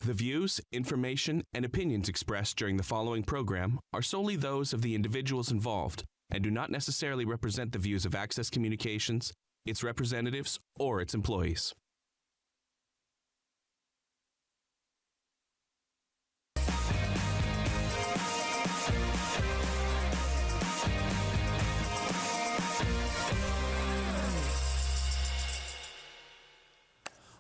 The views, information, and opinions expressed during the following program are solely those of the individuals involved and do not necessarily represent the views of Access Communications, its representatives, or its employees.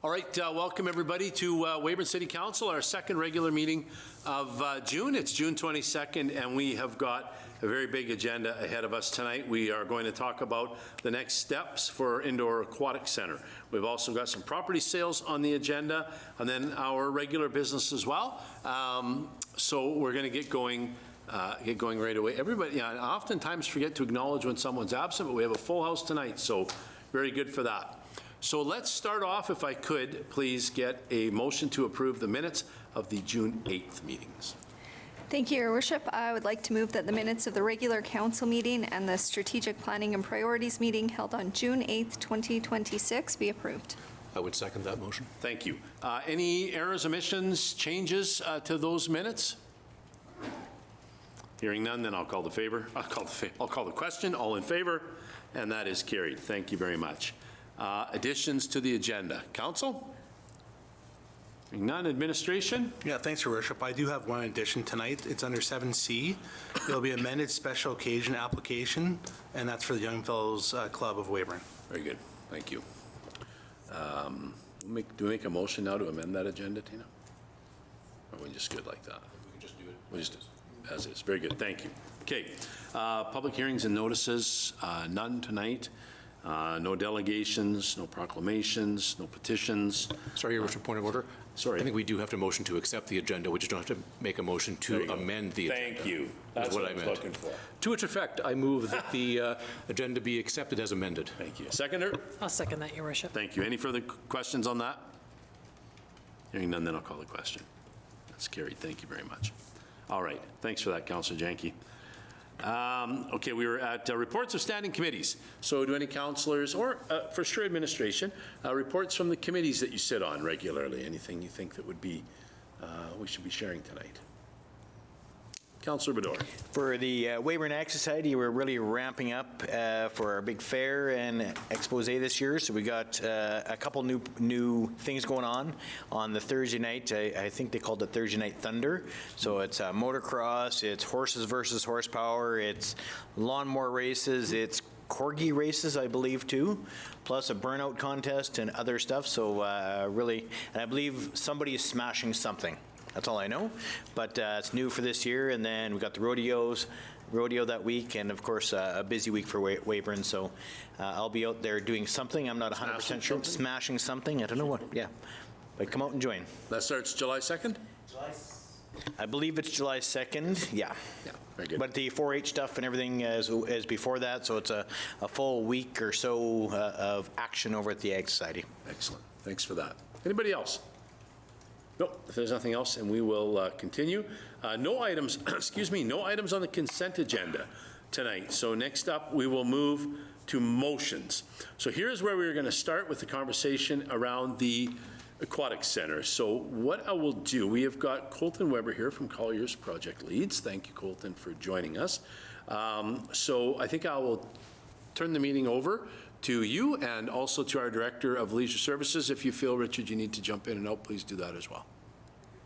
All right, welcome everybody to Weyburn City Council, our second regular meeting of June. It's June 22nd, and we have got a very big agenda ahead of us tonight. We are going to talk about the next steps for Indoor Aquatic Center. We've also got some property sales on the agenda, and then our regular business as well. So we're going to get going right away. Everybody, I oftentimes forget to acknowledge when someone's absent, but we have a full house tonight, so very good for that. So let's start off, if I could, please get a motion to approve the minutes of the June 8th meetings. Thank you, Your Worship. I would like to move that the minutes of the regular council meeting and the strategic planning and priorities meeting held on June 8th, 2026 be approved. I would second that motion. Thank you. Any errors, omissions, changes to those minutes? Hearing none, then I'll call the question. All in favor, and that is carried. Thank you very much. Additions to the agenda. Council? None. Administration? Yeah, thanks, Your Worship. I do have one addition tonight. It's under 7C. There'll be amended special occasion application, and that's for the Young Fellows Club of Weyburn. Very good. Thank you. Do we make a motion now to amend that agenda, Tina? Or are we just good like that? We can just do it. We'll just as is. Very good. Thank you. Okay. Public hearings and notices, none tonight. No delegations, no proclamations, no petitions. Sorry, Your Worship, point of order. Sorry. I think we do have to motion to accept the agenda. We just don't have to make a motion to amend the agenda. Thank you. That's what I was looking for. To which effect, I move that the agenda be accepted as amended. Thank you. Seconder? I'll second that, Your Worship. Thank you. Any further questions on that? Hearing none, then I'll call the question. That's carried. Thank you very much. All right. Thanks for that, Councillor Janke. Okay, we were at reports of standing committees. So do any councillors, or for sure administration, reports from the committees that you sit on regularly? Anything you think that would be, we should be sharing tonight? Councillor Bador. For the Weyburn Ag Society, we're really ramping up for our big fair and expose this year. So we got a couple new things going on the Thursday night. I think they called it Thursday Night Thunder. So it's motocross, it's horses versus horsepower, it's lawnmower races, it's corgi races, I believe, too, plus a burnout contest and other stuff. So really, and I believe somebody is smashing something. That's all I know, but it's new for this year. And then we got the rodeo that week, and of course a busy week for Weyburn. So I'll be out there doing something. I'm not 100% sure. Smashing something. I don't know what. Yeah, but come out and join. That starts July 2nd. I believe it's July 2nd. Yeah. Yeah. Very good. But the 4-H stuff and everything is before that, so it's a full week or so of action over at the Ag Society. Excellent. Thanks for that. Anybody else? Nope, if there's nothing else, and we will continue. No items, excuse me, no items on the consent agenda tonight. So next up, we will move to motions. So here's where we're going to start with the conversation around the Aquatic Center. So what I will do, we have got Colton Weber here from Collier's Project Leads. Thank you, Colton, for joining us. So I think I will turn the meeting over to you and also to our Director of Leisure Services. If you feel, Richard, you need to jump in and out, please do that as well.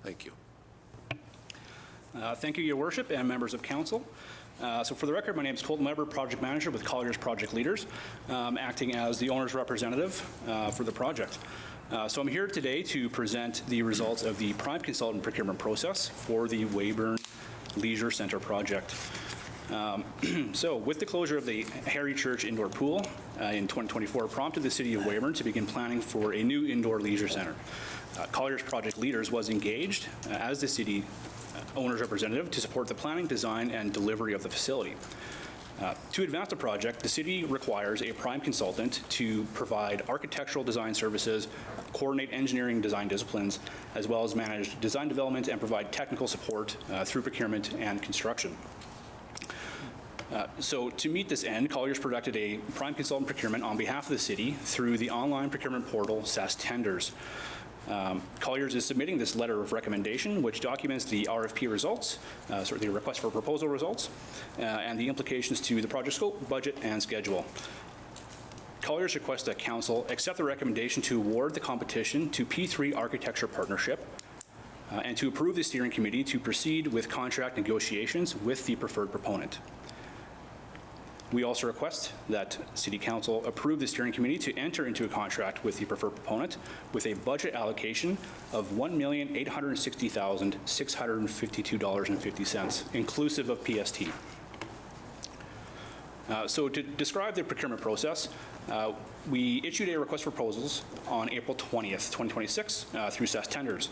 Thank you. Thank you, Your Worship, and members of Council. So for the record, my name is Colton Weber, Project Manager with Collier's Project Leaders, acting as the owner's representative for the project. So I'm here today to present the results of the prime consultant procurement process for the Weyburn Leisure Center project. So with the closure of the Harry Church indoor pool in 2024 prompted the City of Weyburn to begin planning for a new indoor leisure center. Collier's Project Leaders was engaged as the city owner's representative to support the planning, design, and delivery of the facility. To advance the project, the city requires a prime consultant to provide architectural design services, coordinate engineering design disciplines, as well as manage design development and provide technical support through procurement and construction. So to meet this end, Collier's conducted a prime consultant procurement on behalf of the city through the online procurement portal SAS Tenders. Colliers is submitting this letter of recommendation, which documents the RFP results, the request for proposal results, and the implications to the project scope, budget, and schedule. Colliers requests that Council accept the recommendation to award the competition to P3 Architecture Partnership and to approve the steering committee to proceed with contract negotiations with the preferred proponent. We also request that City Council approve the steering committee to enter into a contract with the preferred proponent with a budget allocation of $1,860,652.50, inclusive of PST. So to describe the procurement process, we issued a request for proposals on April 20th, 2026 through SAS Tenders.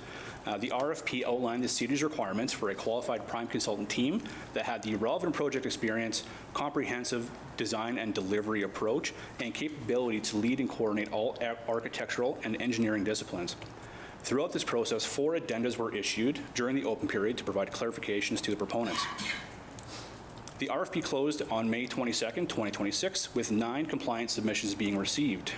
The RFP outlined the city's requirements for a qualified prime consultant team that had the relevant project experience, comprehensive design and delivery approach, and capability to lead and coordinate all architectural and engineering disciplines. Throughout this process, 4 addendas were issued during the open period to provide clarifications to the proponents. The RFP closed on May 22nd, 2026, with 9 compliance submissions being received.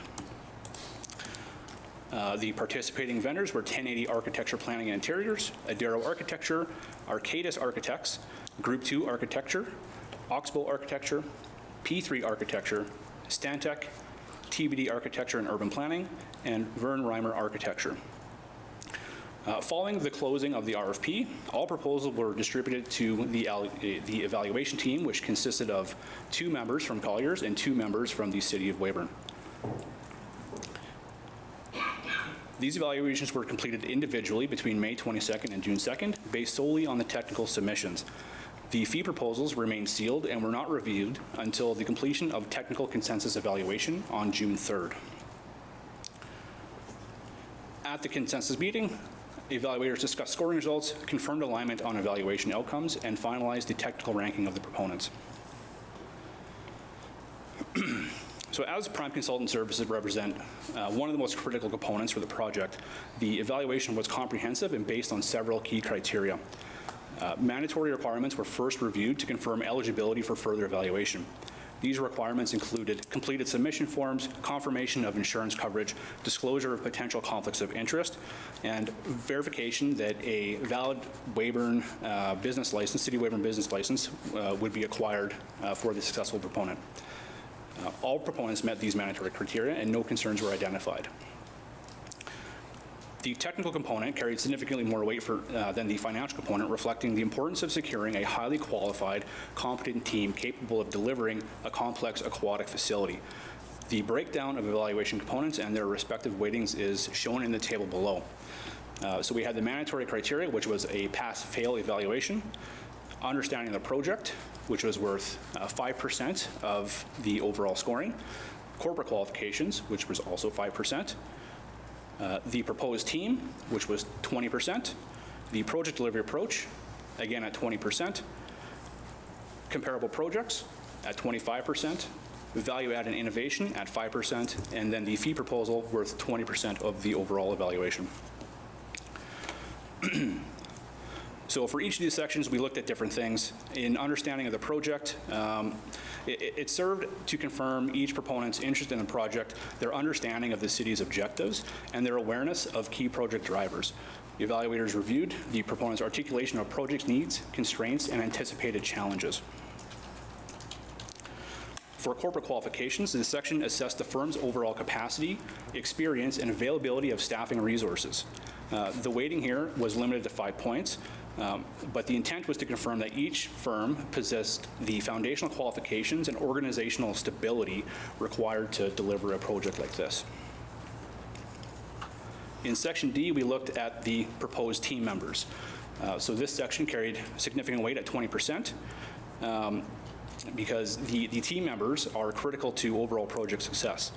The participating vendors were 1080 Architecture Planning and Interiors, Adero Architecture, Arcadis Architects, Group 2 Architecture, Oxbow Architecture, P3 Architecture, Stantec, TBD Architecture and Urban Planning, and Vern Reimer Architecture. Following the closing of the RFP, all proposals were distributed to the evaluation team, which consisted of 2 members from Colliers and 2 members from the City of Weyburn. These evaluations were completed individually between May 22nd and June 2nd, based solely on the technical submissions. The fee proposals remained sealed and were not reviewed until the completion of technical consensus evaluation on June 3rd. At the consensus meeting, evaluators discussed scoring results, confirmed alignment on evaluation outcomes, and finalized the technical ranking of the proponents. So as prime consultant services represent one of the most critical components for the project, the evaluation was comprehensive and based on several key criteria. Mandatory requirements were first reviewed to confirm eligibility for further evaluation. These requirements included completed submission forms, confirmation of insurance coverage, disclosure of potential conflicts of interest, and verification that a valid Weyburn business license, City Weyburn business license, would be acquired for the successful proponent. All proponents met these mandatory criteria and no concerns were identified. The technical component carried significantly more weight than the financial component, reflecting the importance of securing a highly qualified, competent team capable of delivering a complex aquatic facility. The breakdown of evaluation components and their respective weightings is shown in the table below. So we had the mandatory criteria, which was a pass-fail evaluation, understanding the project, which was worth 5% of the overall scoring, corporate qualifications, which was also 5%, the proposed team, which was 20%, the project delivery approach, again at 20%, comparable projects at 25%, value add and innovation at 5%, and then the fee proposal worth 20% of the overall evaluation. So for each of these sections, we looked at different things. In understanding of the project, it served to confirm each proponent's interest in the project, their understanding of the city's objectives, and their awareness of key project drivers. The evaluators reviewed the proponent's articulation of project needs, constraints, and anticipated challenges. For corporate qualifications, this section assessed the firm's overall capacity, experience, and availability of staffing resources. The weighting here was limited to 5 points, but the intent was to confirm that each firm possessed the foundational qualifications and organizational stability required to deliver a project like this. In Section D, we looked at the proposed team members. So this section carried significant weight at 20%. Because the team members are critical to overall project success.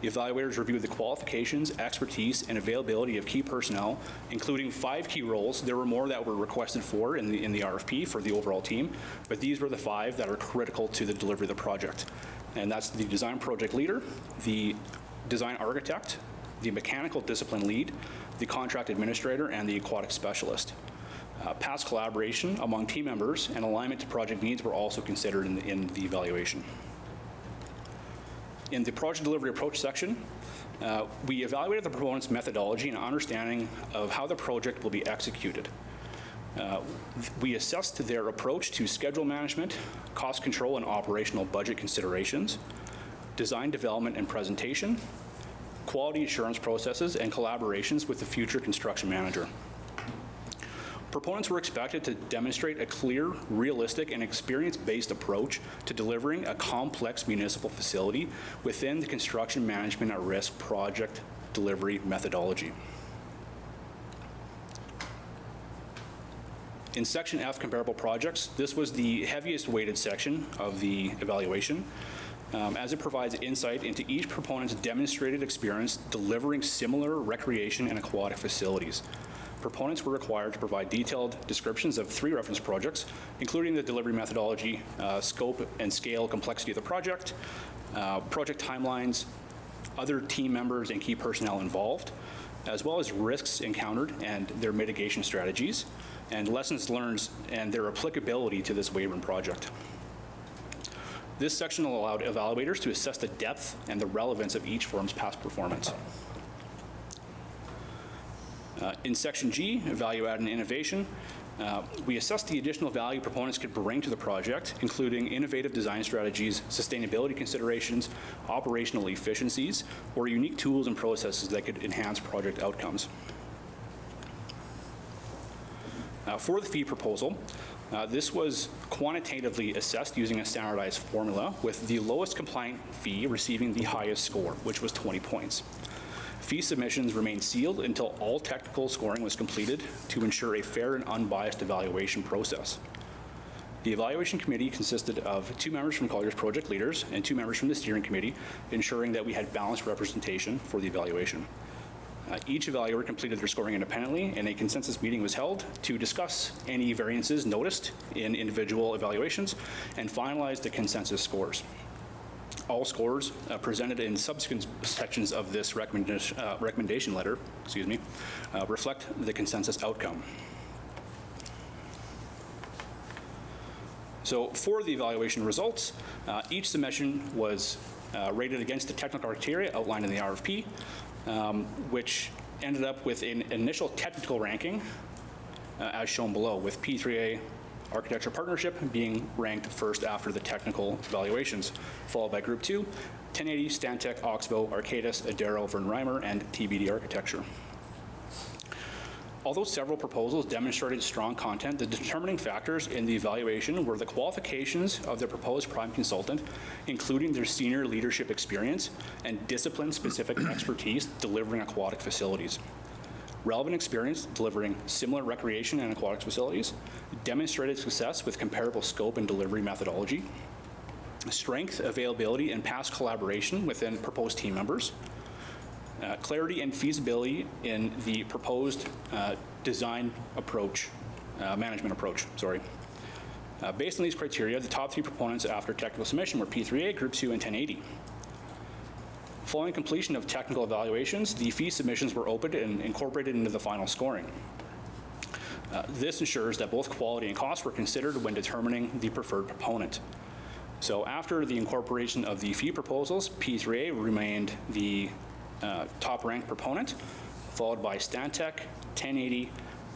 The evaluators reviewed the qualifications, expertise, and availability of key personnel, including 5 key roles. There were more that were requested for in the RFP for the overall team, but these were the 5 that are critical to the delivery of the project. And that's the design project leader, the design architect, the mechanical discipline lead, the contract administrator, and the aquatic specialist. Past collaboration among team members and alignment to project needs were also considered in the evaluation. In the project delivery approach section, We evaluated the proponent's methodology and understanding of how the project will be executed. We assessed their approach to schedule management, cost control and operational budget considerations, design development and presentation, quality assurance processes, and collaborations with the future construction manager. Proponents were expected to demonstrate a clear, realistic, and experience-based approach to delivering a complex municipal facility within the construction management at risk project delivery methodology. In Section F, comparable projects, this was the heaviest weighted section of the evaluation, as it provides insight into each proponent's demonstrated experience delivering similar recreation and aquatic facilities. Proponents were required to provide detailed descriptions of 3 reference projects, including the delivery methodology, scope and scale complexity of the project, project timelines, other team members and key personnel involved, as well as risks encountered and their mitigation strategies, and lessons learned and their applicability to this Weyburn project. This section allowed evaluators to assess the depth and the relevance of each firm's past performance. In Section G, Value Add and Innovation, we assessed the additional value proponents could bring to the project, including innovative design strategies, sustainability considerations, operational efficiencies, or unique tools and processes that could enhance project outcomes. For the fee proposal, this was quantitatively assessed using a standardized formula, with the lowest compliant fee receiving the highest score, which was 20 points. Fee submissions remained sealed until all technical scoring was completed to ensure a fair and unbiased evaluation process. The evaluation committee consisted of 2 members from Colliers project leaders and 2 members from the steering committee, ensuring that we had balanced representation for the evaluation. Each evaluator completed their scoring independently, and a consensus meeting was held to discuss any variances noticed in individual evaluations and finalize the consensus scores. All scores presented in subsequent sections of this recommendation letter, reflect the consensus outcome. So for the evaluation results, each submission was rated against the technical criteria outlined in the RFP, which ended up with an initial technical ranking as shown below, with P3A Architecture Partnership being ranked first after the technical evaluations, followed by Group 2, 1080, Stantec, Oxbow, Arcadis, Adaro, Vern-Reimer, and TBD Architecture. Although several proposals demonstrated strong content, the determining factors in the evaluation were the qualifications of the proposed prime consultant, including their senior leadership experience and discipline-specific expertise delivering aquatic facilities. Relevant experience delivering similar recreation and aquatics facilities, demonstrated success with comparable scope and delivery methodology, strength, availability, and past collaboration within proposed team members, clarity and feasibility in the proposed design approach, management approach, Based on these criteria, the top 3 proponents after technical submission were P3A, Group 2, and 1080. Following completion of technical evaluations, the fee submissions were opened and incorporated into the final scoring. This ensures that both quality and cost were considered when determining the preferred proponent. So after the incorporation of the fee proposals, P3A remained the top-ranked proponent, followed by Stantec, 1080,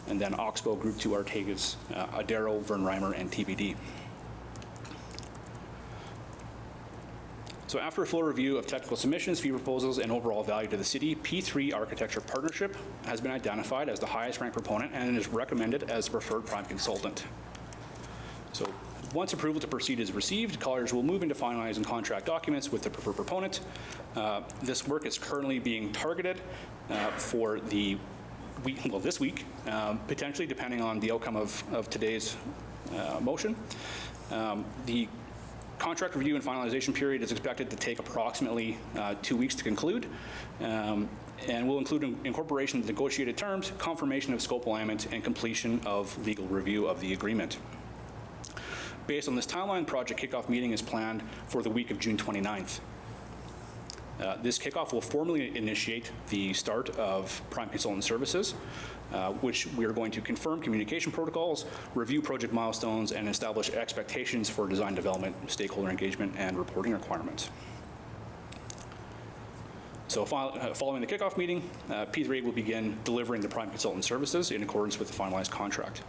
and then Oxbow, Group 2, Arcadis, Adaro, Vern-Reimer, and TBD. So after a full review of technical submissions, fee proposals, and overall value to the city, P3 Architecture Partnership has been identified as the highest ranked proponent and is recommended as preferred prime consultant. So once approval to proceed is received, Colliers will move into finalizing contract documents with the preferred proponent. This work is currently being targeted for the week, well, this week, potentially depending on the outcome of today's motion. The contract review and finalization period is expected to take approximately 2 weeks to conclude, and will include incorporation of negotiated terms, confirmation of scope alignment, and completion of legal review of the agreement. Based on this timeline, project kickoff meeting is planned for the week of June 29th. This kickoff will formally initiate the start of prime consultant services, which we are going to confirm communication protocols, review project milestones, and establish expectations for design development, stakeholder engagement, and reporting requirements. So following the kickoff meeting, P3A will begin delivering the prime consultant services in accordance with the finalized contract.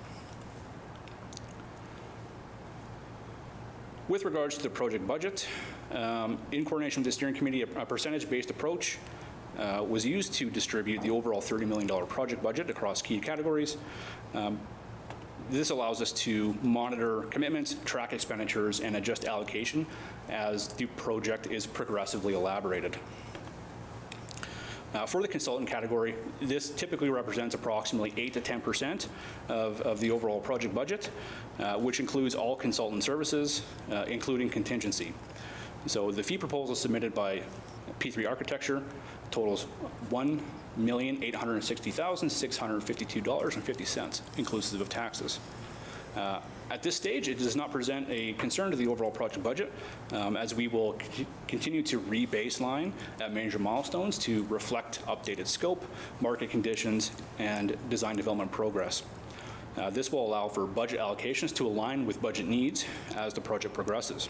With regards to the project budget, in coordination with the steering committee, a percentage-based approach was used to distribute the overall $30 million project budget across key categories. This allows us to monitor commitments, track expenditures, and adjust allocation as the project is progressively elaborated. For the consultant category, this typically represents approximately 8 to 10% of the overall project budget, which includes all consultant services, including contingency. So the fee proposal submitted by P3 Architecture totals $1,860,652.50, inclusive of taxes. At this stage, it does not present a concern to the overall project budget, as we will continue to re-baseline at major milestones to reflect updated scope, market conditions, and design development progress. This will allow for budget allocations to align with budget needs as the project progresses.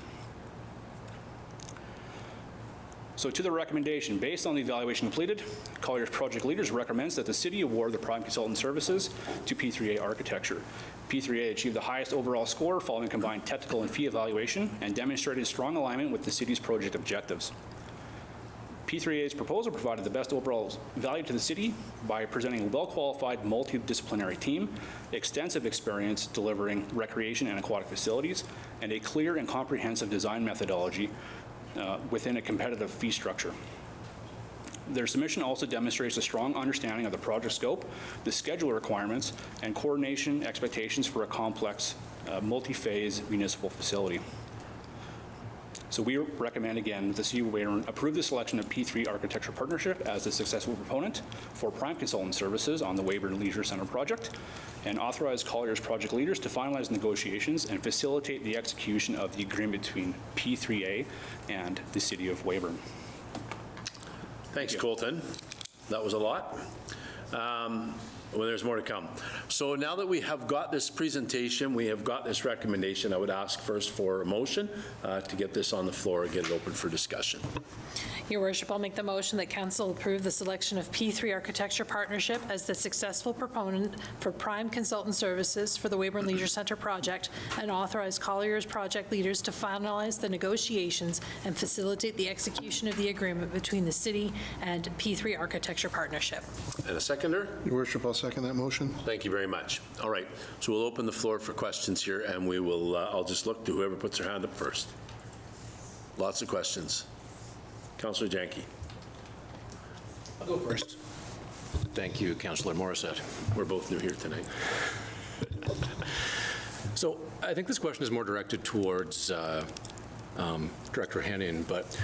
So to the recommendation, based on the evaluation completed, Colliers Project Leaders recommends that the city award the prime consultant services to P3A Architecture. P3A achieved the highest overall score following combined technical and fee evaluation and demonstrated strong alignment with the city's project objectives. P3A's proposal provided the best overall value to the city by presenting a well-qualified multidisciplinary team, extensive experience delivering recreation and aquatic facilities, and a clear and comprehensive design methodology within a competitive fee structure. Their submission also demonstrates a strong understanding of the project scope, the schedule requirements, and coordination expectations for a complex multi-phase municipal facility. So we recommend again that the City of Weyburn approve the selection of P3 Architecture Partnership as the successful proponent for prime consultant services on the Weyburn Leisure Center project, and authorize Colliers Project Leaders to finalize negotiations and facilitate the execution of the agreement between P3A and the City of Weyburn. Thanks, Colton. That was a lot. Well, there's more to come. So now that we have got this presentation, we have got this recommendation, I would ask first for a motion to get this on the floor and get it open for discussion. Your Worship, I'll make the motion that Council approve the selection of P3 Architecture Partnership as the successful proponent for prime consultant services for the Weyburn Leisure Centre project, and authorize Colliers Project Leaders to finalize the negotiations and facilitate the execution of the agreement between the City and P3 Architecture Partnership. And a seconder? Your Worship, I'll second that motion. Thank you very much. All right, so we'll open the floor for questions here, and we will, I'll just look to whoever puts their hand up first. Lots of questions. Councillor Janke. I'll go first. Thank you, Councillor Morissette. We're both new here tonight. So I think this question is more directed towards Director Hennin, but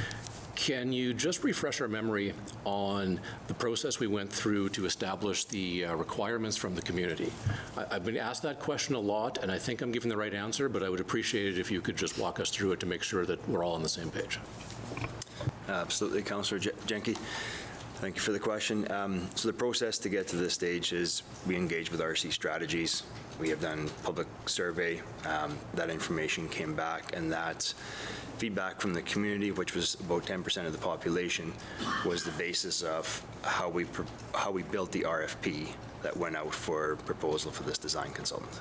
can you just refresh our memory on the process we went through to establish the requirements from the community? I've been asked that question a lot, and I think I'm giving the right answer, but I would appreciate it if you could just walk us through it to make sure that we're all on the same page. Absolutely, Councillor Jenke. Thank you for the question. So the process to get to this stage is we engage with RC Strategies. We have done public survey. That information came back, and that feedback from the community, which was about 10% of the population, was the basis of how we built the RFP that went out for proposal for this design consultant.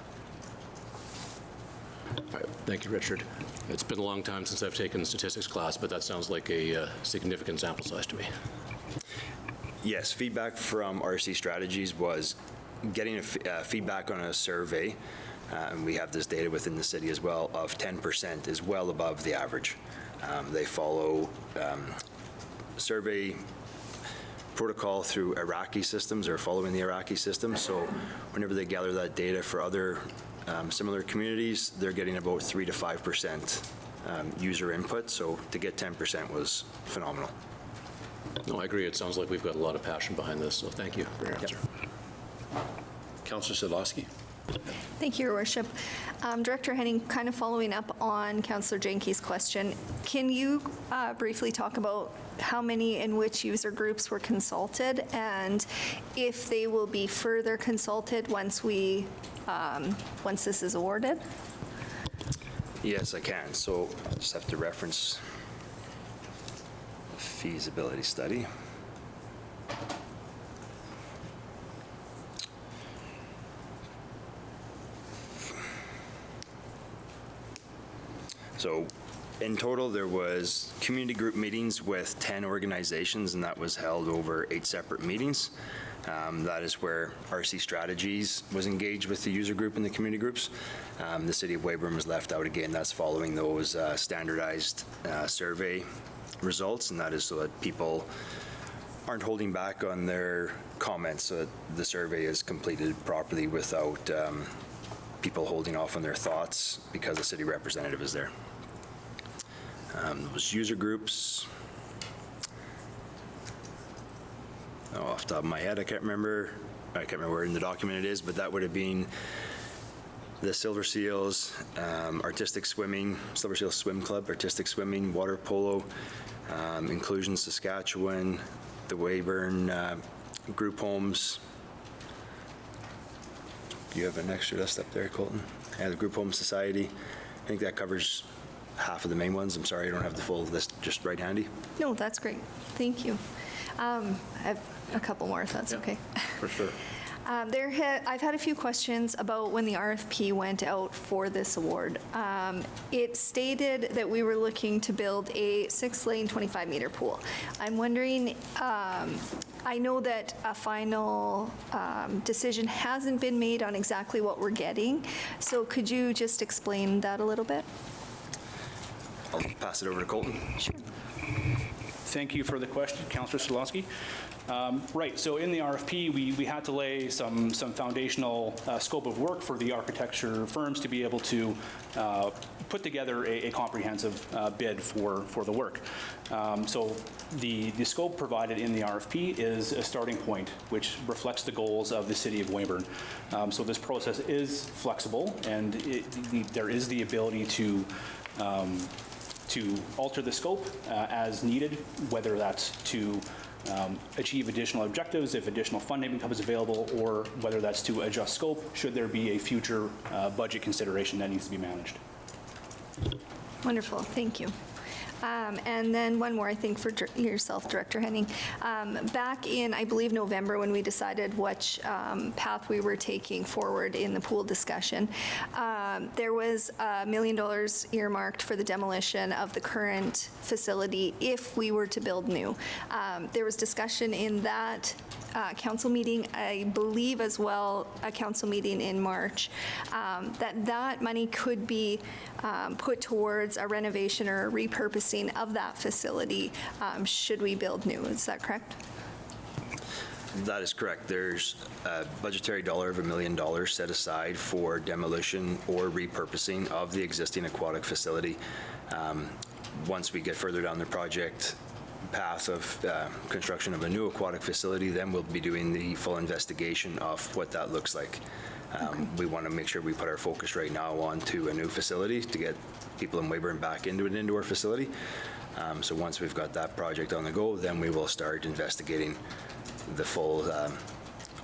All right. Thank you, Richard. It's been a long time since I've taken a statistics class, but that sounds like a significant sample size to me. Yes, feedback from RC Strategies was getting feedback on a survey, and we have this data within the city as well, of 10% is well above the average. They follow survey protocol through Iraqi systems, or following the Iraqi system, so whenever they gather that data for other similar communities, they're getting about 3 to 5% user input, so to get 10% was phenomenal. No, I agree. It sounds like we've got a lot of passion behind this, so thank you for your answer. Councillor Sadlowski. Thank you, Your Worship. Director Henning, kind of following up on Councillor Janke's question, can you briefly talk about how many and which user groups were consulted, and if they will be further consulted once this is awarded? Yes, I can. So I just have to reference feasibility study. So in total, there was community group meetings with 10 organizations, and that was held over 8 separate meetings. That is where RC Strategies was engaged with the user group and the community groups. The City of Weyburn was left out again. That's following those standardized survey results, and that is so that people aren't holding back on their comments, so that the survey is completed properly without people holding off on their thoughts because the city representative is there. Those user groups, off the top of my head, I can't remember where in the document it is, but that would have been the Silver Seals, Artistic Swimming, Silver Seals Swim Club, Artistic Swimming, Water Polo, Inclusion Saskatchewan, the Weyburn Group Homes. You have an extra list up there, Colton? Yeah, the Group Home Society. I think that covers half of the main ones. I'm sorry, I don't have the full list just right handy. No, that's great. Thank you. I have a couple more, if that's okay. For sure. I've had a few questions about when the RFP went out for this award. It stated that we were looking to build a 6-lane, 25-meter pool. I'm wondering, I know that a final decision hasn't been made on exactly what we're getting, so could you just explain that a little bit? I'll pass it over to Colton. Sure. Thank you for the question, Councillor Solonsky. Right, so in the RFP, we had to lay some foundational scope of work for the architecture firms to be able to put together a comprehensive bid for the work. So the scope provided in the RFP is a starting point, which reflects the goals of the City of Weyburn. So this process is flexible, and there is the ability to alter the scope as needed, whether that's to achieve additional objectives if additional funding becomes available, or whether that's to adjust scope should there be a future budget consideration that needs to be managed. Wonderful, thank you. And then one more, I think, for yourself, Director Henning. Back in, I believe, November, when we decided which path we were taking forward in the pool discussion, there was $1 million earmarked for the demolition of the current facility if we were to build new. There was discussion in that council meeting, I believe as well, a council meeting in March, that money could be put towards a renovation or a repurposing of that facility should we build new. Is that correct? That is correct. There's a budgetary dollar of $1 million set aside for demolition or repurposing of the existing aquatic facility. Once we get further down the project path of construction of a new aquatic facility, then we'll be doing the full investigation of what that looks like. We want to make sure we put our focus right now onto a new facility to get people in Weyburn back into an indoor facility. So once we've got that project on the go, then we will start investigating the full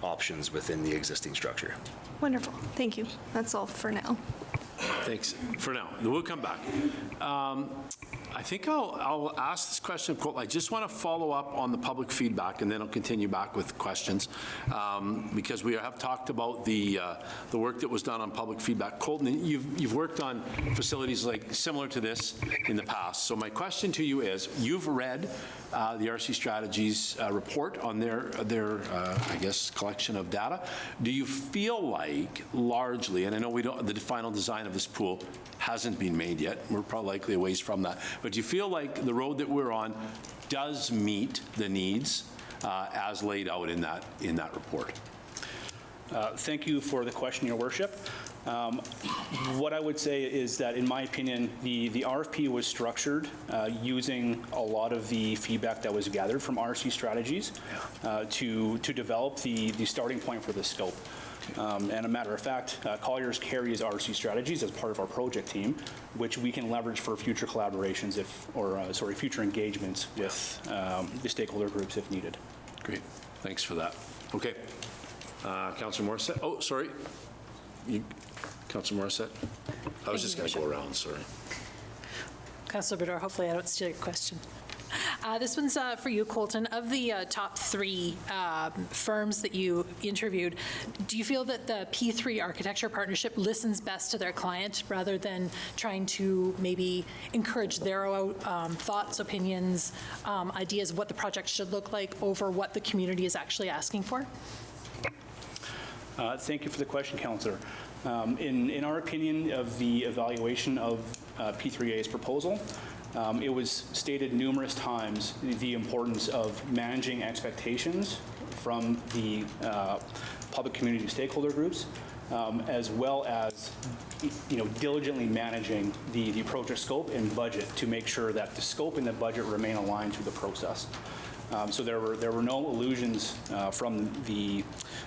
options within the existing structure. Wonderful. Thank you. That's all for now. Thanks. For now. We'll come back. I think I'll ask this question of Colton. I just want to follow up on the public feedback, and then I'll continue back with questions, because we have talked about the work that was done on public feedback. Colton, you've worked on facilities like similar to this in the past. So my question to you is, you've read the RC Strategies report on their I guess, collection of data. Do you feel like largely, and I know we don't, the final design of this pool hasn't been made yet, we're probably likely a ways from that, but do you feel like the road that we're on does meet the needs as laid out in that report? Thank you for the question, Your Worship. What I would say is that, in my opinion, the RFP was structured using a lot of the feedback that was gathered from RC Strategies to develop the starting point for the scope. And a matter of fact, Colliers carries RC Strategies as part of our project team, which we can leverage for future collaborations future engagements with the stakeholder groups if needed. Great. Thanks for that. Okay. Councillor Morissette. Oh, sorry. Councillor Morissette. I was just going to go around, sorry. Councillor Bedore, hopefully I don't steal your question. This one's for you, Colton. Of the top 3 firms that you interviewed, do you feel that the P3 Architecture Partnership listens best to their client rather than trying to maybe encourage their thoughts, opinions, ideas of what the project should look like over what the community is actually asking for? Thank you for the question, Councillor. In our opinion of the evaluation of P3A's proposal, it was stated numerous times the importance of managing expectations from the public community stakeholder groups, as well as diligently managing the project scope and budget to make sure that the scope and the budget remain aligned to the process. So there were no illusions from the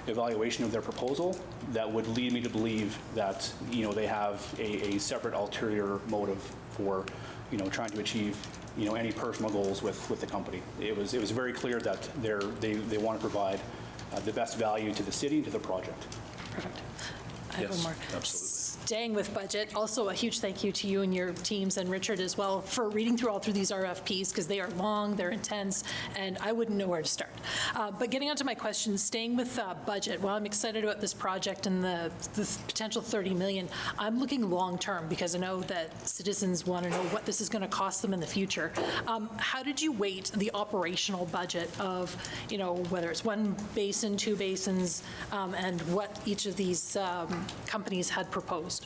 evaluation of their proposal that would lead me to believe that they have a separate ulterior motive for trying to achieve any personal goals with the company. It was very clear that they want to provide the best value to the city and to the project. Perfect. I have one more. Absolutely. Staying with budget, also a huge thank you to you and your teams and Richard as well for reading through all through these RFPs, because they are long, they're intense, and I wouldn't know where to start. But getting on to my question, staying with budget, while I'm excited about this project and the potential $30 million, I'm looking long-term because I know that citizens want to know what this is going to cost them in the future. How did you weight the operational budget of, whether it's 1 basin, 2 basins, and what each of these companies had proposed?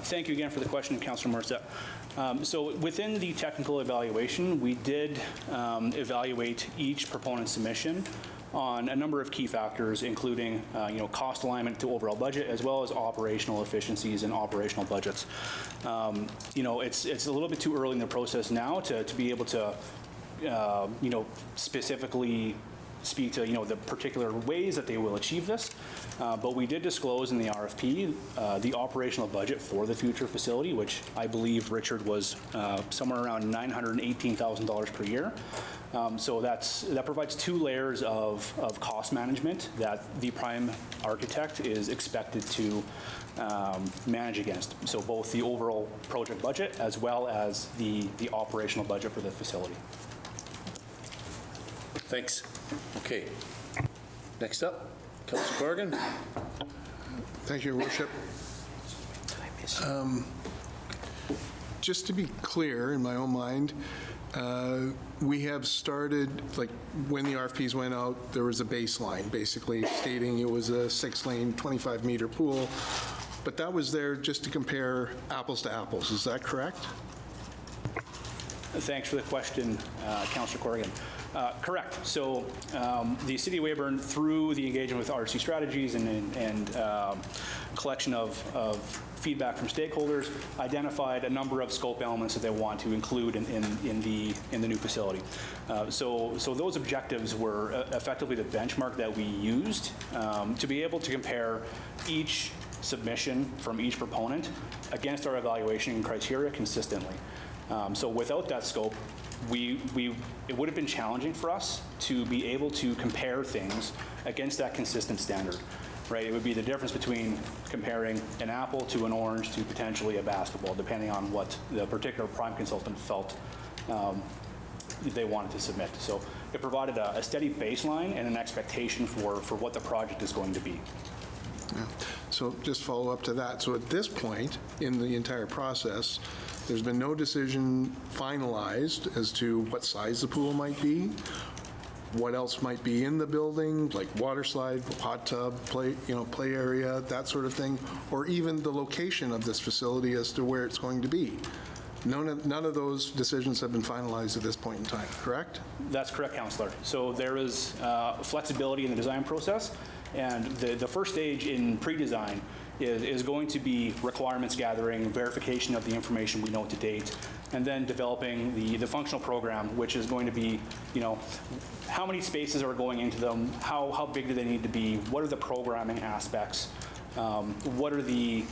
Thank you again for the question, Councillor Morissette. So within the technical evaluation, we did evaluate each proponent submission on a number of key factors, including cost alignment to overall budget, as well as operational efficiencies and operational budgets. It's a little bit too early in the process now to be able to specifically speak to the particular ways that they will achieve this, but we did disclose in the RFP the operational budget for the future facility, which I believe Richard was somewhere around $918,000 per year. So that provides 2 layers of cost management that the prime architect is expected to manage against. So both the overall project budget as well as the operational budget for the facility. Thanks. Okay. Next up, Councillor Corrigan. Thank you, Your Worship. Just to be clear in my own mind, we have started, like when the RFPs went out, there was a baseline basically stating it was a 6-lane, 25-meter pool, but that was there just to compare apples to apples. Is that correct? Thanks for the question, Councillor Corrigan. Correct. So the City of Weyburn, through the engagement with RC Strategies and collection of feedback from stakeholders, identified a number of scope elements that they want to include in the new facility. So those objectives were effectively the benchmark that we used to be able to compare each submission from each proponent against our evaluation criteria consistently. So without that scope, it would have been challenging for us to be able to compare things against that consistent standard, right? It would be the difference between comparing an apple to an orange to potentially a basketball, depending on what the particular prime consultant felt they wanted to submit. So it provided a steady baseline and an expectation for what the project is going to be. Yeah. So just follow up to that. So at this point in the entire process, there's been no decision finalized as to what size the pool might be, what else might be in the building, like water slide, hot tub, play area, that sort of thing, or even the location of this facility as to where it's going to be. None of those decisions have been finalized at this point in time, correct? That's correct, Councillor. So there is flexibility in the design process, and the first stage in pre-design is going to be requirements gathering, verification of the information we know to date, and then developing the functional program, which is going to be, how many spaces are going into them, how big do they need to be, what are the programming aspects, what are the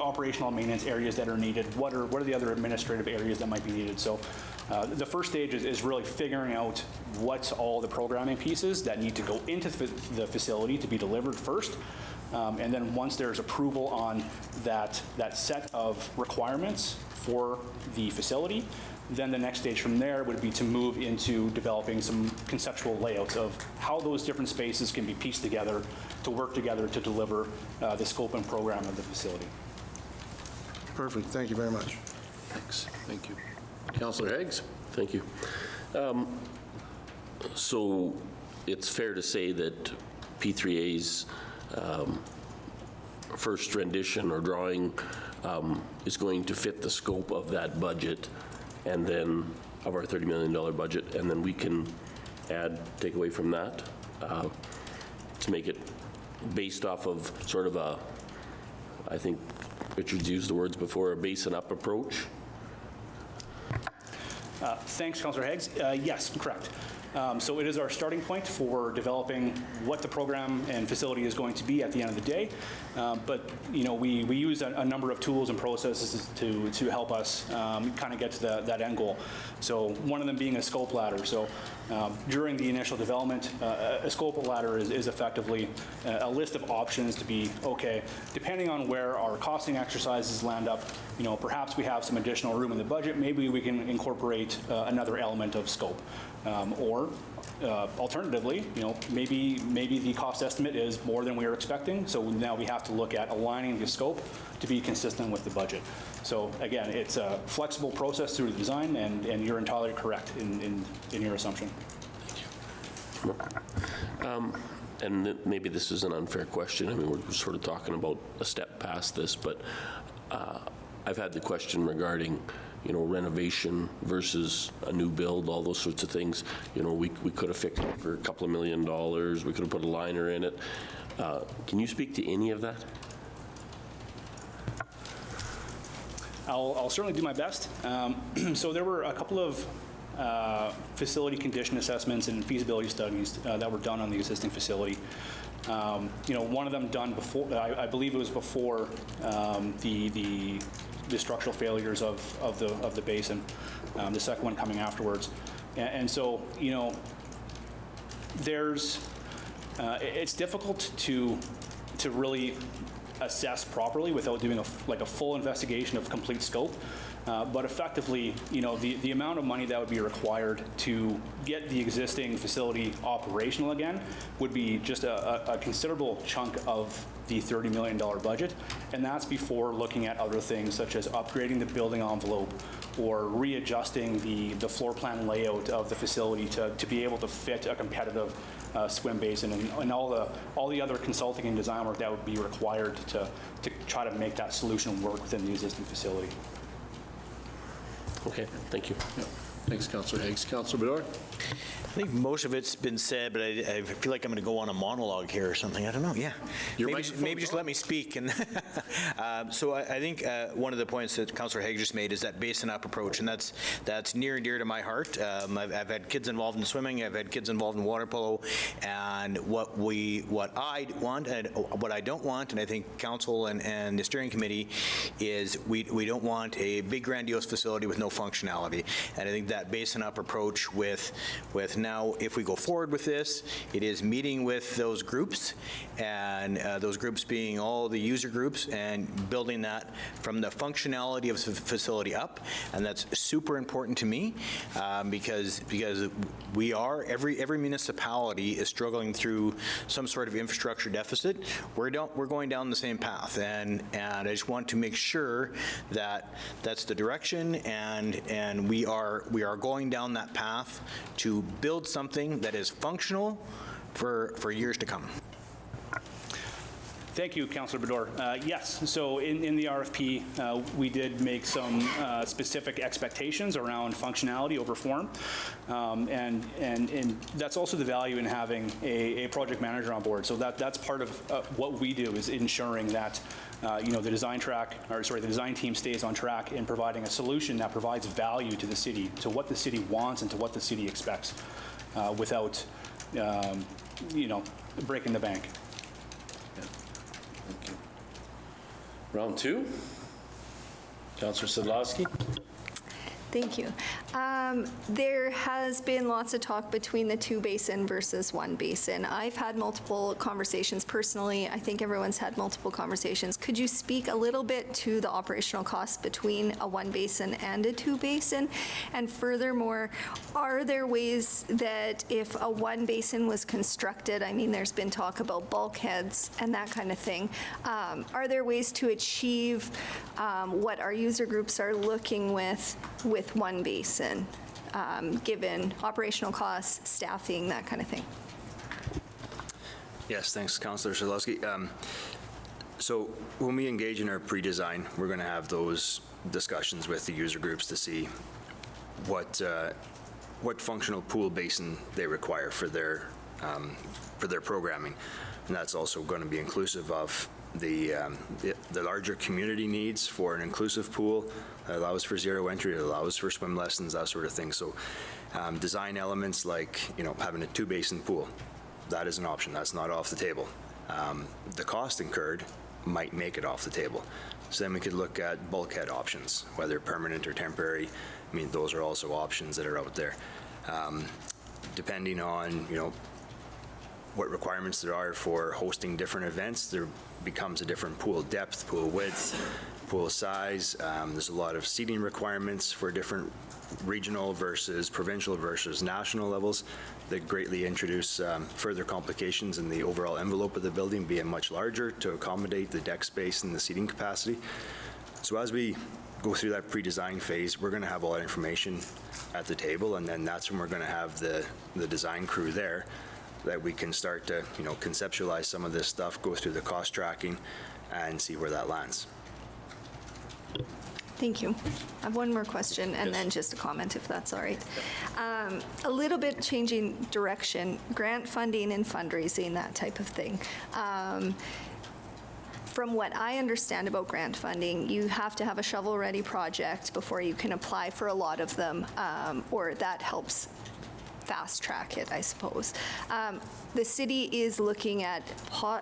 operational maintenance areas that are needed, what are the other administrative areas that might be needed. So the first stage is really figuring out what's all the programming pieces that need to go into the facility to be delivered first. And then once there's approval on that set of requirements for the facility, Then the next stage from there would be to move into developing some conceptual layouts of how those different spaces can be pieced together to work together to deliver the scope and program of the facility. Perfect, thank you very much. Thanks. Thank you. Councillor Higgs? Thank you. So it's fair to say that P3A's first rendition or drawing is going to fit the scope of that budget, and then of our $30 million budget, and then we can take away from that to make it based off of sort of a, I think Richard's used the words before, a base and up approach. Thanks, Councillor Higgs. Yes, correct. So it is our starting point for developing what the program and facility is going to be at the end of the day. But we use a number of tools and processes to help us kind of get to that end goal. So one of them being a scope ladder. So during the initial development, a scope ladder is effectively a list of options to be, okay, depending on where our costing exercises land up, perhaps we have some additional room in the budget, maybe we can incorporate another element of scope. Or alternatively, maybe the cost estimate is more than we were expecting, so now we have to look at aligning the scope to be consistent with the budget. So again, it's a flexible process through the design, and you're entirely correct in your assumption. And maybe this is an unfair question. I mean, we're sort of talking about a step past this, but I've had the question regarding renovation versus a new build, all those sorts of things. We could have fixed it for a couple of $1 million. We could have put a liner in it. Can you speak to any of that? I'll certainly do my best. So there were a couple of facility condition assessments and feasibility studies that were done on the existing facility. One of them done before, I believe it was before the structural failures of the basin, the second one coming afterwards. And so, it's difficult to really assess properly without doing a full investigation of complete scope. But effectively, the amount of money that would be required to get the existing facility operational again would be just a considerable chunk of the $30 million budget, and that's before looking at other things such as upgrading the building envelope or readjusting the floor plan layout of the facility to be able to fit a competitive swim basin and all the other consulting and design work that would be required to try to make that solution work within the existing facility. Okay, thank you. Yeah. Thanks, Councillor Higgs. Councillor Bedore? I think most of it's been said, but I feel like I'm going to go on a monologue here or something. I don't know. Yeah. Maybe just let me speak. And so I think one of the points that Councillor Higgs just made is that base and up approach, and that's near and dear to my heart. I've had kids involved in swimming. I've had kids involved in water polo, and what I want and what I don't want, and I think Council and the steering committee is we don't want a big grandiose facility with no functionality. And I think that base and up approach with now, if we go forward with this, it is meeting with those groups, and those groups being all the user groups, and building that from the functionality of the facility up. And that's super important to me because we are, every municipality is struggling through some sort of infrastructure deficit. We're going down the same path, and I just want to make sure that that's the direction, and we are going down that path to build something that is functional for years to come. Thank you, Councillor Bedore. Yes, so in the RFP, we did make some specific expectations around functionality over form, and that's also the value in having a project manager on board. So that's part of what we do, is ensuring that the design team stays on track in providing a solution that provides value to the city, to what the city wants and to what the city expects, without breaking the bank. Thank you. Round two. Councillor Sadlowski. Thank you. There has been lots of talk between the 2 basin versus 1 basin. I've had multiple conversations personally. I think everyone's had multiple conversations. Could you speak a little bit to the operational costs between a 1 basin and a 2 basin? And furthermore, are there ways that if a 1 basin was constructed, I mean, there's been talk about bulkheads and that kind of thing, are there ways to achieve what our user groups are looking with 1 basin? Given operational costs, staffing, that kind of thing. Yes, thanks, Councillor Szalowski. So when we engage in our pre-design, we're going to have those discussions with the user groups to see what functional pool basin they require for their programming, and that's also going to be inclusive of the larger community needs for an inclusive pool that allows for zero entry, it allows for swim lessons, that sort of thing. So design elements like, having a 2 basin pool, that is an option. That's not off the table. The cost incurred might make it off the table. So then we could look at bulkhead options, whether permanent or temporary. I mean, those are also options that are out there. Depending on, what requirements there are for hosting different events, there becomes a different pool depth, pool width, pool size. There's a lot of seating requirements for different regional versus provincial versus national levels that greatly introduce further complications in the overall envelope of the building being much larger to accommodate the deck space and the seating capacity. So as we go through that pre-design phase, we're going to have all that information at the table, and then that's when we're going to have the design crew there that we can start to, conceptualize some of this stuff, go through the cost tracking, and see where that lands. Thank you. I have one more question and then just a comment, if that's all right. A little bit changing direction, grant funding and fundraising, that type of thing. From what I understand about grant funding, you have to have a shovel-ready project before you can apply for a lot of them, or that helps fast track it, I suppose. The city is looking at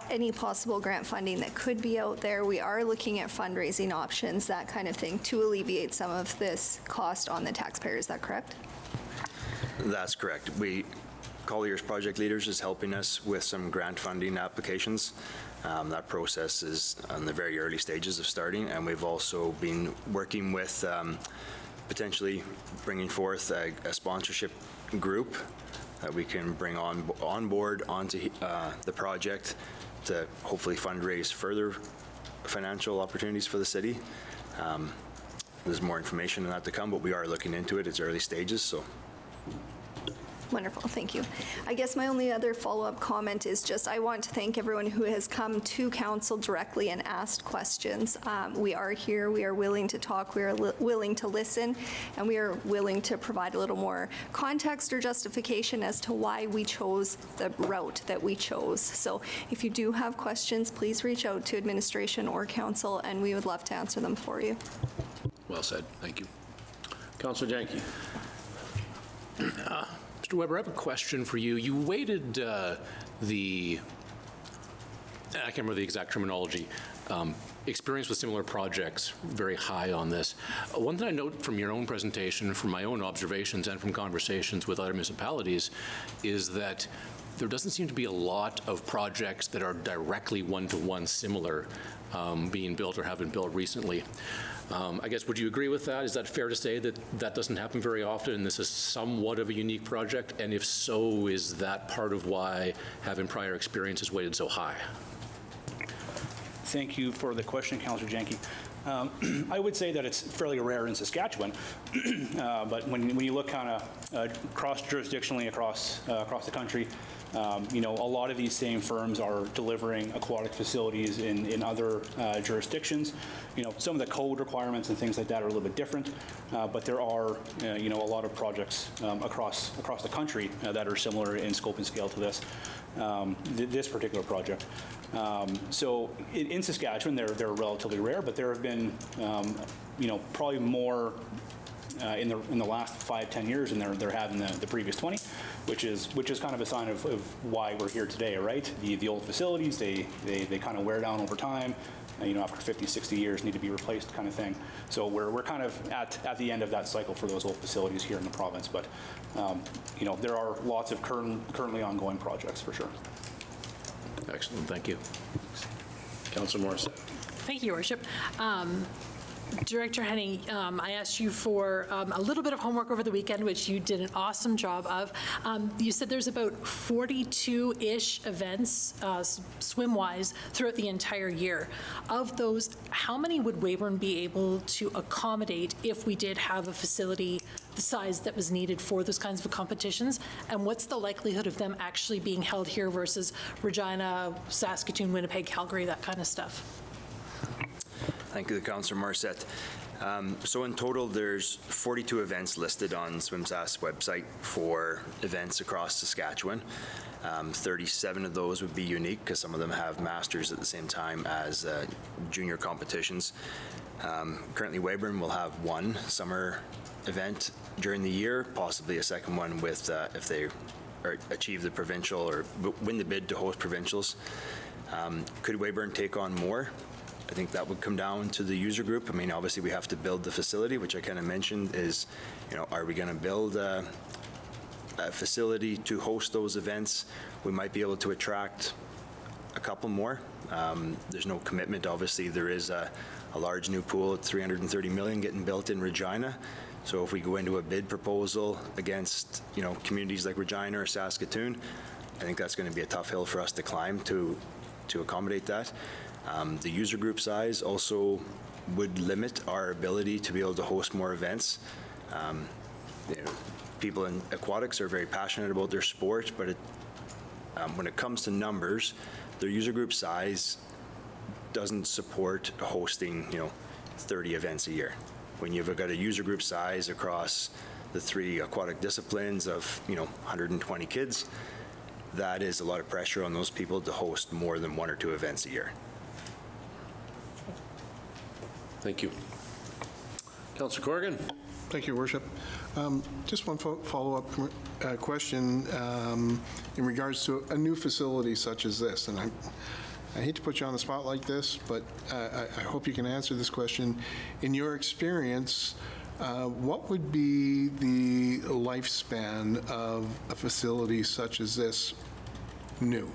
any possible grant funding that could be out there. We are looking at fundraising options, that kind of thing, to alleviate some of this cost on the taxpayer. Is that correct? That's correct. Collier's Project Leaders is helping us with some grant funding applications. That process is on the very early stages of starting, and we've also been working with potentially bringing forth a sponsorship group that we can bring on board onto the project to hopefully fundraise further financial opportunities for the city. There's more information on that to come, but we are looking into it. It's early stages, so. Wonderful, thank you. I guess my only other follow-up comment is just I want to thank everyone who has come to council directly and asked questions. We are here, we are willing to talk, we are willing to listen, and we are willing to provide a little more context or justification as to why we chose the route that we chose. So if you do have questions, please reach out to administration or council, and we would love to answer them for you. Well said. Thank you. Councillor Janke. Mr. Weyburn, I have a question for you. You weighted I can't remember the exact terminology, experience with similar projects very high on this. One thing I note from your own presentation, from my own observations and from conversations with other municipalities is that there doesn't seem to be a lot of projects that are directly one-to-one similar being built or have been built recently. I guess, would you agree with that? Is that fair to say that that doesn't happen very often and this is somewhat of a unique project? And if so, is that part of why having prior experience is weighted so high? Thank you for the question, Councillor Janke. I would say that it's fairly rare in Saskatchewan, but when you look kind of cross-jurisdictionally across the country, a lot of these same firms are delivering aquatic facilities in other jurisdictions. Some of the code requirements and things like that are a little bit different, but there are, a lot of projects across the country that are similar in scope and scale to this, this particular project. So in Saskatchewan, they're relatively rare, but there have been, probably more in the last 5-10 years than there have in the previous 20, which is kind of a sign of why we're here today, right? The old facilities, they kind of wear down over time. after 50, 60 years need to be replaced kind of thing. So we're kind of at the end of that cycle for those old facilities here in the province. But, there are lots of currently ongoing projects for sure. Excellent, thank you. Councillor Morissette. Thank you, Your Worship. Director Henning, I asked you for a little bit of homework over the weekend, which you did an awesome job of. You said there's about 42-ish events, swim-wise, throughout the entire year. Of those, how many would Weyburn be able to accommodate if we did have a facility the size that was needed for those kinds of competitions? And what's the likelihood of them actually being held here versus Regina, Saskatoon, Winnipeg, Calgary, that kind of stuff? Thank you, Councillor Morissette. So in total, there's 42 events listed on SwimSAS website for events across Saskatchewan. 37 of those would be unique because some of them have masters at the same time as junior competitions. Currently, Weyburn will have one summer event during the year, possibly a second one with if they achieve the provincial or win the bid to host provincials. Could Weyburn take on more? I think that would come down to the user group. I mean, obviously we have to build the facility, which I kind of mentioned is, are we going to build a facility to host those events? We might be able to attract a couple more. There's no commitment. Obviously, there is a large new pool at $330 million getting built in Regina. So if we go into a bid proposal against, communities like Regina or Saskatoon, I think that's going to be a tough hill for us to climb to accommodate that. The user group size also would limit our ability to be able to host more events. People in aquatics are very passionate about their sport, but when it comes to numbers, their user group size doesn't support hosting, 30 events a year. When you've got a user group size across the 3 aquatic disciplines of, 120 kids, that is a lot of pressure on those people to host more than 1 or 2 events a year. Thank you. Councillor Corrigan. Thank you, Your Worship. Just one follow-up question in regards to a new facility such as this. And I hate to put you on the spot like this, but I hope you can answer this question. In your experience, what would be the lifespan of a facility such as this new?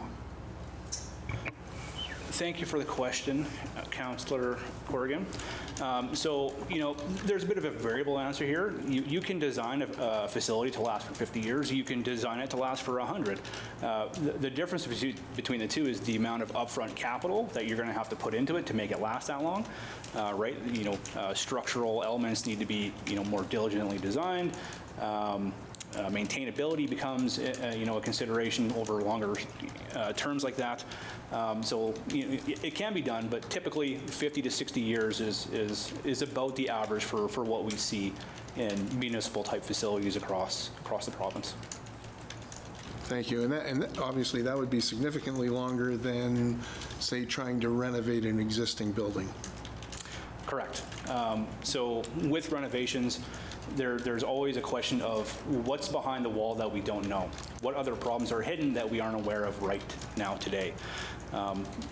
Thank you for the question, Councillor Corrigan. So, there's a bit of a variable answer here. You can design a facility to last for 50 years. You can design it to last for 100. The difference between the two is the amount of upfront capital that you're going to have to put into it to make it last that long, right? Structural elements need to be, more diligently designed. Maintainability becomes, a consideration over longer terms like that. So it can be done, but typically 50 to 60 years is about the average for what we see in municipal type facilities across the province. Thank you. And obviously that would be significantly longer than, say, trying to renovate an existing building. Correct. So with renovations, there's always a question of what's behind the wall that we don't know. What other problems are hidden that we aren't aware of right now today?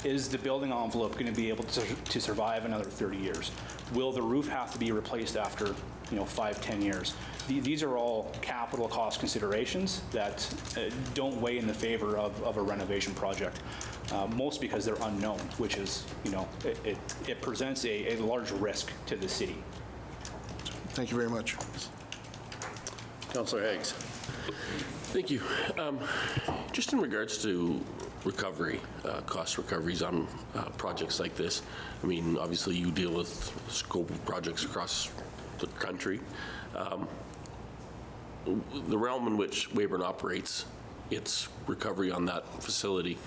Is the building envelope going to be able to survive another 30 years? Will the roof have to be replaced after 5, 10 years? These are all capital cost considerations that don't weigh in the favor of a renovation project, most because they're unknown, which is, it presents a large risk to the city. Thank you very much. Councillor Higgs. Thank you. Just in regards to recovery, cost recoveries on projects like this, I mean, obviously you deal with scope of projects across the country. The realm in which Weyburn operates, its recovery on that facility,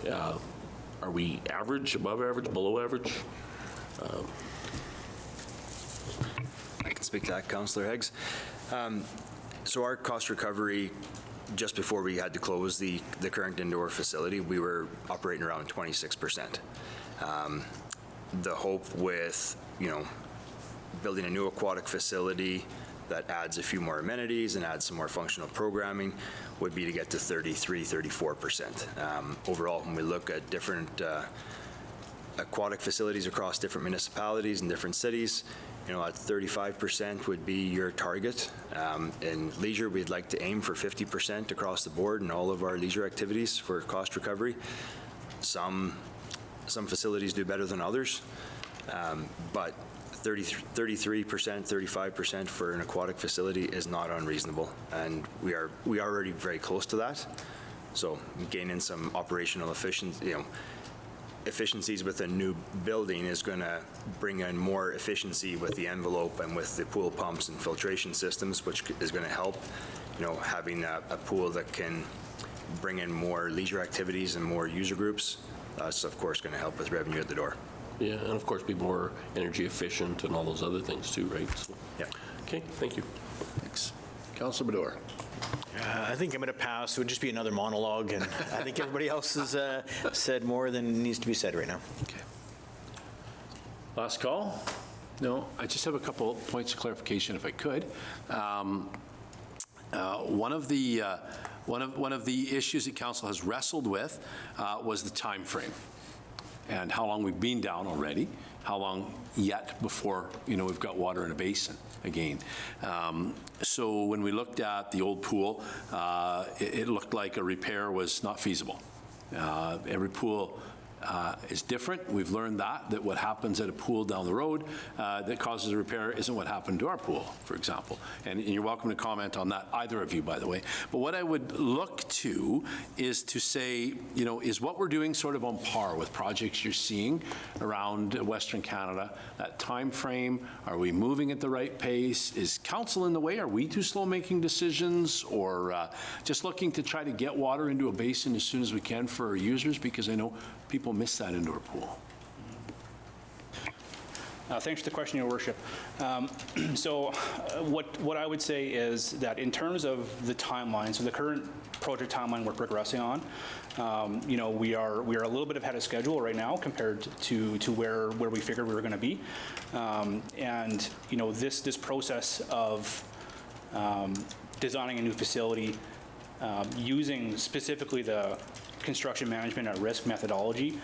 are we average, above average, below average? I can speak to that, Councillor Higgs. So our cost recovery, just before we had to close the current indoor facility, we were operating around 26%. The hope with, building a new aquatic facility that adds a few more amenities and adds some more functional programming would be to get to 33, 34%. Overall, when we look at different aquatic facilities across different municipalities and different cities, you know, at 35% would be your target. In leisure, we'd like to aim for 50% across the board in all of our leisure activities for cost recovery. Some facilities do better than others, but 33%, 35% for an aquatic facility is not unreasonable, and we are already very close to that. So gaining some operational efficiencies with a new building is going to bring in more efficiency with the envelope and with the pool pumps and filtration systems, which is going to help, you know, having a pool that can bring in more leisure activities and more user groups. That's, of course, going to help with revenue at the door. Yeah, and of course be more energy efficient and all those other things too, right? So, yeah. Okay, thank you. Thanks. Councilor Bador. I think I'm going to pass. It would just be another monologue, and I think everybody else has said more than needs to be said right now. Okay. Last call? No, I just have a couple points of clarification, if I could. One of the issues that council has wrestled with was the time frame, and how long we've been down already, how long yet before, you know, we've got water in a basin again. So when we looked at the old pool, it looked like a repair was not feasible. Every pool is different. We've learned that what happens at a pool down the road that causes a repair isn't what happened to our pool, for example. And you're welcome to comment on that, either of you, by the way. But what I would look to is to say, you know, is what we're doing sort of on par with projects you're seeing around Western Canada? That time frame, are we moving at the right pace? Is council in the way? Are we too slow making decisions, or just looking to try to get water into a basin as soon as we can for our users? Because I know people miss that indoor pool. Thanks for the question, Your Worship. So what I would say is that in terms of the timeline, so the current project timeline we're progressing on, you know, we are a little bit ahead of schedule right now compared to where we figured we were going to be, and you know, this process of designing a new facility using specifically the construction management at risk methodology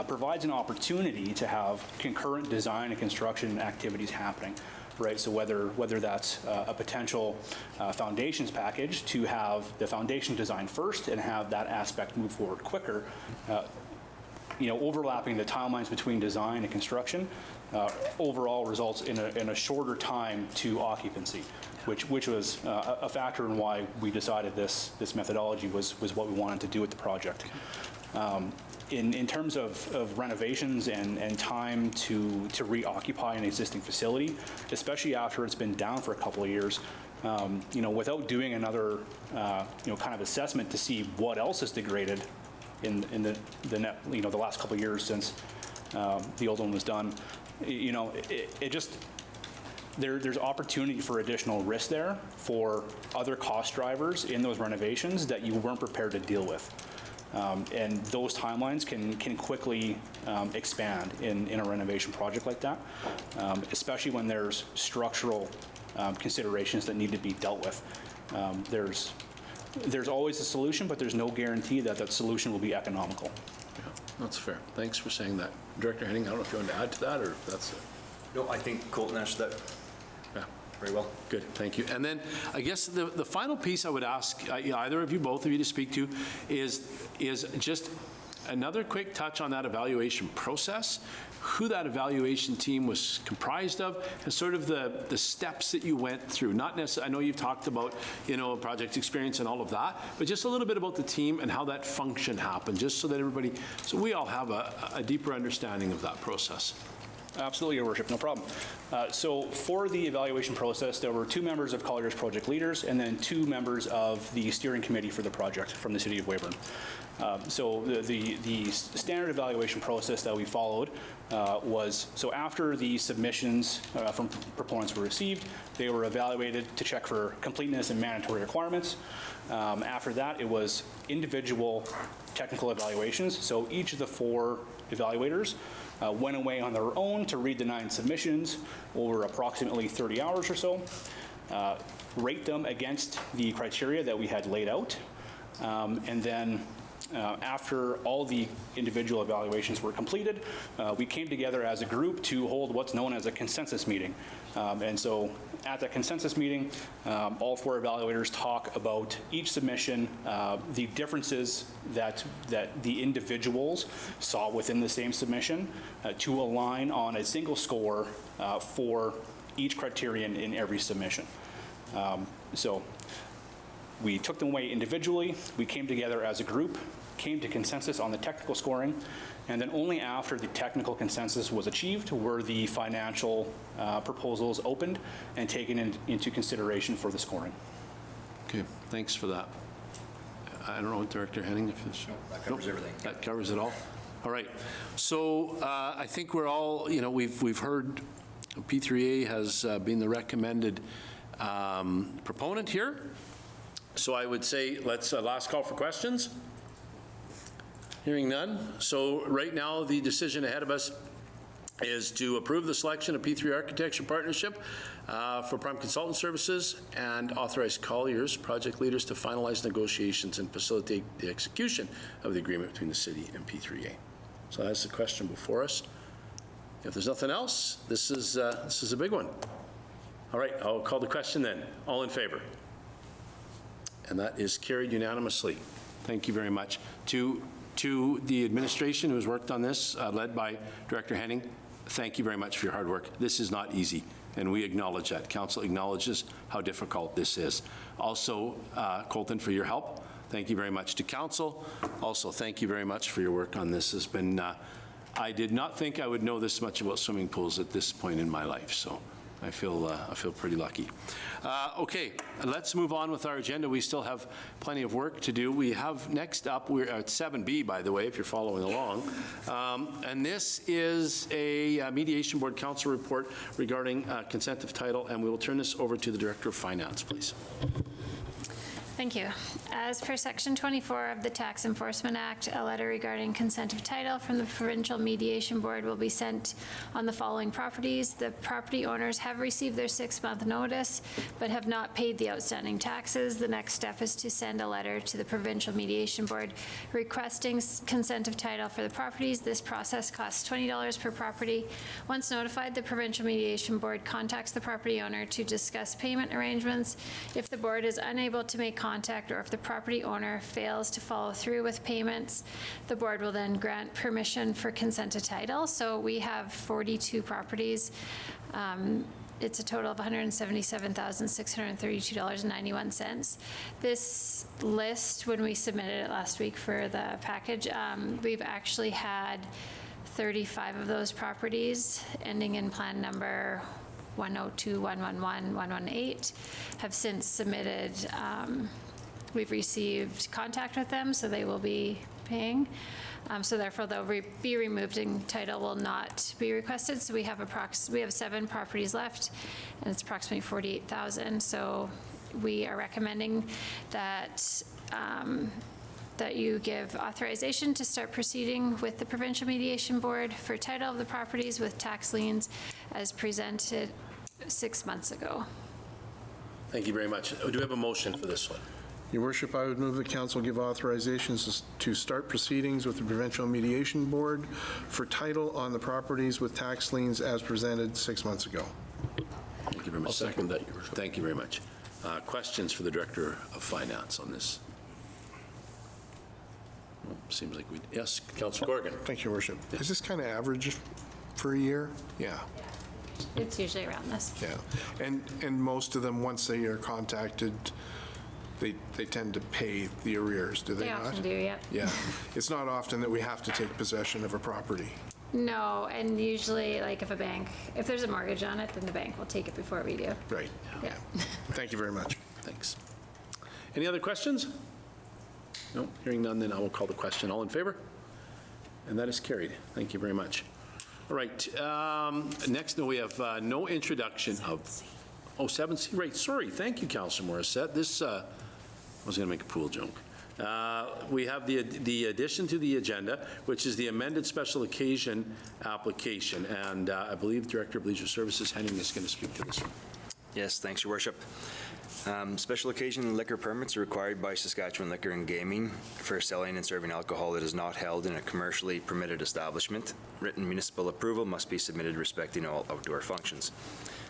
provides an opportunity to have concurrent design and construction activities happening, right? So whether that's a potential foundations package to have the foundation design first and have that aspect move forward quicker, you know, overlapping the timelines between design and construction overall results in a shorter time to occupancy, which was a factor in why we decided this methodology was what we wanted to do with the project. In terms of renovations and time to reoccupy an existing facility, especially after it's been down for a couple of years, you know, without doing another you know, kind of assessment to see what else is degraded in the last couple of years since the old one was done, you know, it just, there's opportunity for additional risk there for other cost drivers in those renovations that you weren't prepared to deal with. And those timelines can quickly expand in a renovation project like that, especially when there's structural considerations that need to be dealt with. There's always a solution, but there's no guarantee that that solution will be economical. Yeah, that's fair. Thanks for saying that. Director Henning, I don't know if you want to add to that, or if that's it. No, I think Colton answered that very well. Good, thank you. And then I guess the final piece I would ask either of you, both of you, to speak to is just another quick touch on that evaluation process, who that evaluation team was comprised of, and sort of the steps that you went through. Not necessarily, I know you've talked about, you know, project experience and all of that, but just a little bit about the team and how that function happened, just so that everybody, so we all have a deeper understanding of that process. Absolutely, Your Worship, no problem. So for the evaluation process, there were 2 members of Colliers project leaders and then 2 members of the steering committee for the project from the City of Weyburn. So the standard evaluation process that we followed was, so after the submissions from proponents were received, they were evaluated to check for completeness and mandatory requirements. After that, it was individual technical evaluations. So each of the 4 evaluators went away on their own to read the 9 submissions over approximately 30 hours or so, rate them against the criteria that we had laid out, and then After all the individual evaluations were completed, we came together as a group to hold what's known as a consensus meeting. And so at that consensus meeting, all 4 evaluators talk about each submission, the differences that the individuals saw within the same submission to align on a single score for each criterion in every submission. So we took them away individually, we came together as a group, came to consensus on the technical scoring, and then only after the technical consensus was achieved were the financial proposals opened and taken into consideration for the scoring. Okay, thanks for that. I don't know, Director Henning, if it's... That covers everything. That covers it all? All right. So I think we're all, we've heard P3A has been the recommended proponent here. So I would say let's last call for questions. Hearing none. So right now the decision ahead of us is to approve the selection of P3 Architecture Partnership for prime consultant services and authorize Colliers project leaders to finalize negotiations and facilitate the execution of the agreement between the city and P3A. So that's the question before us. If there's nothing else, this is a big one. All right, I'll call the question then. All in favor? And that is carried unanimously. Thank you very much. To the administration who has worked on this, led by Director Henning, thank you very much for your hard work. This is not easy, and we acknowledge that. Council acknowledges how difficult this is. Also, Colton, for your help. Thank you very much to Council. Also, thank you very much for your work on this. It's been, I did not think I would know this much about swimming pools at this point in my life, so I feel pretty lucky. Okay, let's move on with our agenda. We still have plenty of work to do. We have next up, we're at 7B, by the way, if you're following along. And this is a mediation board council report regarding consent of title, and we will turn this over to the Director of Finance, please. Thank you. As per Section 24 of the Tax Enforcement Act, a letter regarding consent of title from the Provincial Mediation Board will be sent on the following properties. The property owners have received their 6-month notice, but have not paid the outstanding taxes. The next step is to send a letter to the Provincial Mediation Board requesting consent of title for the properties. This process costs $20 per property. Once notified, the Provincial Mediation Board contacts the property owner to discuss payment arrangements. If the board is unable to make contact, or if the property owner fails to follow through with payments, the board will then grant permission for consent to title. So we have 42 properties. It's a total of $177,632.91. This list, when we submitted it last week for the package, we've actually had 35 of those properties ending in plan number 102, 111, 118 have since submitted. We've received contact with them, so they will be paying. So therefore, they'll be removed and title will not be requested. So we have 7 properties left, and it's approximately $48,000. So we are recommending that that you give authorization to start proceeding with the Provincial Mediation Board for title of the properties with tax liens as presented 6 months ago. Thank you very much. Do we have a motion for this one? Your Worship, I would move the council give authorizations to start proceedings with the Provincial Mediation Board for title on the properties with tax liens as presented 6 months ago. Thank you very much. I'll second that, Your Worship. Thank you very much. Questions for the Director of Finance on this? Well, seems like we, yes, Councillor Corrigan. Thank you, Your Worship. Yes. Is this kind of average for a year? Yeah. It's usually around this. Yeah. And most of them, once they are contacted, they tend to pay the arrears, do they not? They often do, yeah. Yeah. It's not often that we have to take possession of a property. No, and usually, like if there's a mortgage on it, then the bank will take it before we do. Right. Yeah. Thank you very much. Thanks. Any other questions? No, hearing none, then I will call the question. All in favor? And that is carried. Thank you very much. All right, next, we have no introduction of, 7C, right, sorry, thank you, Councillor Morissette. This, I was going to make a pool joke. We have the addition to the agenda, which is the amended special occasion application, and I believe Director of Leisure Services, Henning, is going to speak to this one. Yes, thanks, Your Worship. Special occasion liquor permits are required by Saskatchewan Liquor and Gaming for selling and serving alcohol that is not held in a commercially permitted establishment. Written municipal approval must be submitted respecting all outdoor functions.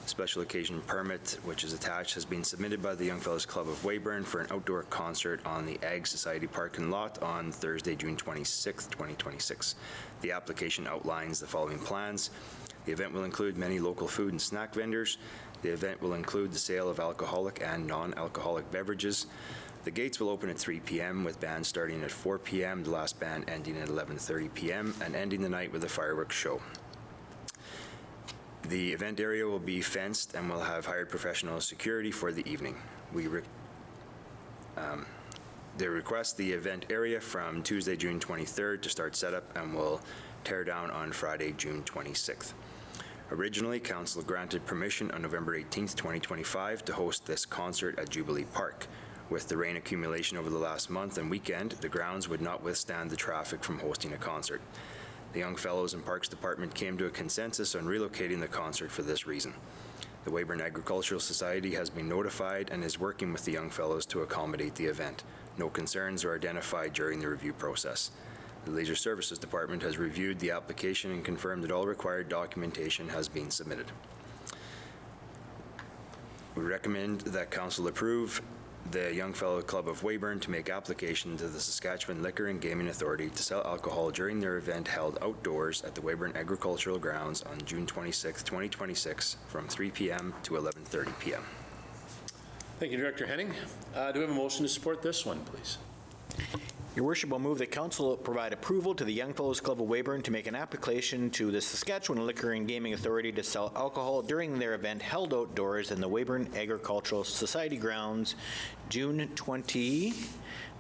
Special occasion permit, which is attached, has been submitted by the Young Fellows Club of Weyburn for an outdoor concert on the Ag Society parking lot on Thursday, June 26, 2026. The application outlines the following plans. The event will include many local food and snack vendors. The event will include the sale of alcoholic and non-alcoholic beverages. The gates will open at 3 p.m. with bands starting at 4 p.m., the last band ending at 11:30 p.m. and ending the night with a fireworks show. The event area will be fenced and will have hired professional security for the evening. They request the event area from Tuesday, June 23rd to start setup and will tear down on Friday, June 26th. Originally, Council granted permission on November 18th, 2025 to host this concert at Jubilee Park. With the rain accumulation over the last month and weekend, the grounds would not withstand the traffic from hosting a concert. The Young Fellows and Parks Department came to a consensus on relocating the concert for this reason. The Weyburn Agricultural Society has been notified and is working with the Young Fellows to accommodate the event. No concerns are identified during the review process. The Leisure Services Department has reviewed the application and confirmed that all required documentation has been submitted. We recommend that Council approve the Young Fellow Club of Weyburn to make application to the Saskatchewan Liquor and Gaming Authority to sell alcohol during their event held outdoors at the Weyburn Agricultural Grounds on June 26, 2026 from 3 p.m. to 11:30 p.m. Thank you, Director Henning. Do we have a motion to support this one, please? Your Worship, will move that Council provide approval to the Young Fellows Club of Weyburn to make an application to the Saskatchewan Liquor and Gaming Authority to sell alcohol during their event held outdoors in the Weyburn Agricultural Society grounds, June 20,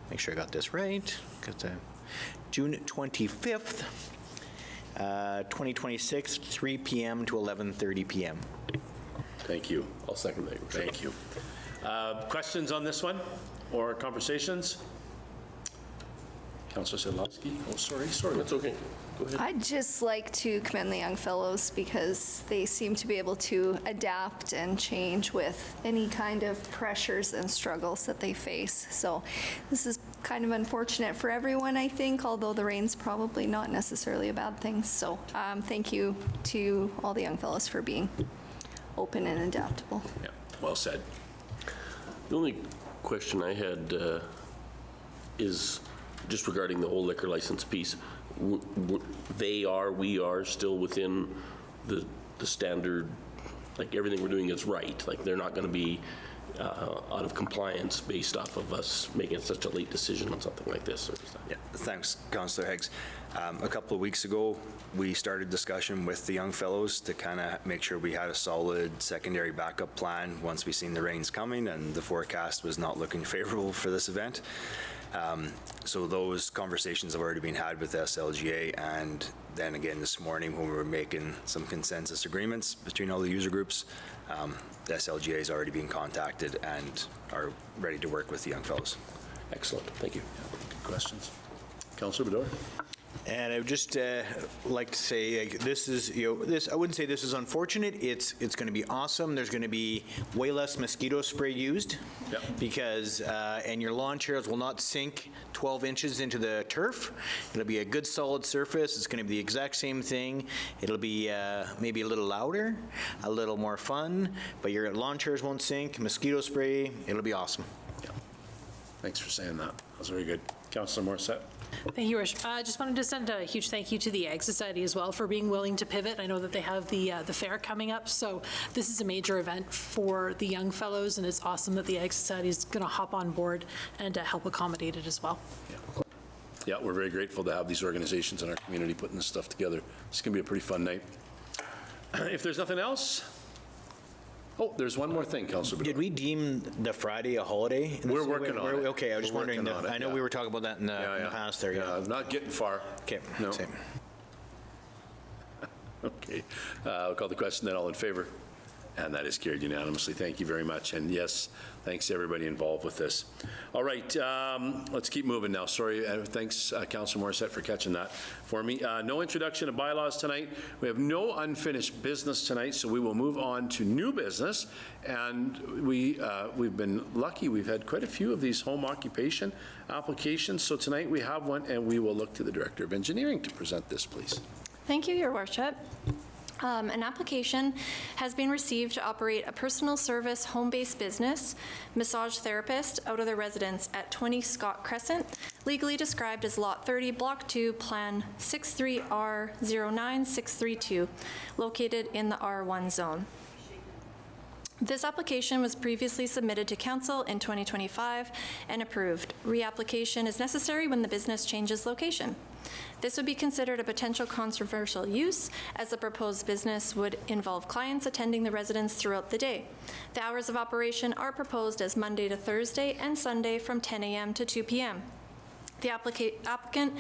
make sure I got this right, June 25th, 2026, 3 p.m. to 11:30 p.m. Thank you. I'll second that. Thank you. Questions on this one or conversations? Councillor Sedlowski. Oh, sorry. That's okay. Go ahead. I'd just like to commend the Young Fellows because they seem to be able to adapt and change with any kind of pressures and struggles that they face. So this is kind of unfortunate for everyone, I think, although the rain's probably not necessarily a bad thing. So thank you to all the Young Fellows for being open and adaptable. Yeah, well said. The only question I had is just regarding the whole liquor license piece. We are still within the standard, like everything we're doing is right. Like they're not going to be out of compliance based off of us making such a late decision on something like this. Yeah, thanks, Councillor Higgs. A couple of weeks ago, we started discussion with the Young Fellows to kind of make sure we had a solid secondary backup plan once we seen the rains coming and the forecast was not looking favorable for this event. So those conversations have already been had with SLGA, and then again this morning when we were making some consensus agreements between all the user groups, the SLGA has already been contacted and are ready to work with the Young Fellows. Excellent. Thank you. Good questions. Councillor Bedore. And I would just like to say, this is, I wouldn't say this is unfortunate. It's going to be awesome. There's going to be way less mosquito spray used. Yep. Because, and your lawn chairs will not sink 12 inches into the turf. It'll be a good solid surface. It's going to be the exact same thing. It'll be maybe a little louder, a little more fun, but your lawn chairs won't sink. Mosquito spray, it'll be awesome. Yeah. Thanks for saying that. That was very good. Councillor Morissette. Thank you, Your Worship. I just wanted to send a huge thank you to the Ag Society as well for being willing to pivot. I know that they have the fair coming up, so this is a major event for the Young Fellows, and it's awesome that the Ag Society is going to hop on board and help accommodate it as well. Yeah, we're very grateful to have these organizations in our community putting this stuff together. It's going to be a pretty fun night. If there's nothing else, oh, there's one more thing, Councillor. Did we deem the Friday a holiday? We're working on it. Okay, I was just wondering. I know we were talking about that in the past there. Yeah, not getting far. Okay. No. Same. Okay. I'll call the question then. All in favor? And that is carried unanimously. Thank you very much. And yes, thanks to everybody involved with this. All right, let's keep moving now. Sorry, thanks, Councilor Morissette, for catching that for me. No introduction of bylaws tonight. We have no unfinished business tonight, so we will move on to new business. And we've been lucky. We've had quite a few of these home occupation applications. So tonight we have one, and we will look to the Director of Engineering to present this, please. Thank you, Your Worship. An application has been received to operate a personal service home-based business, massage therapist, out of their residence at 20 Scott Crescent, legally described as Lot 30, Block 2, Plan 63R09632, located in the R1 zone. This application was previously submitted to Council in 2025 and approved. Reapplication is necessary when the business changes location. This would be considered a potential controversial use, as the proposed business would involve clients attending the residence throughout the day. The hours of operation are proposed as Monday to Thursday and Sunday from 10 a.m. to 2 p.m. The applicant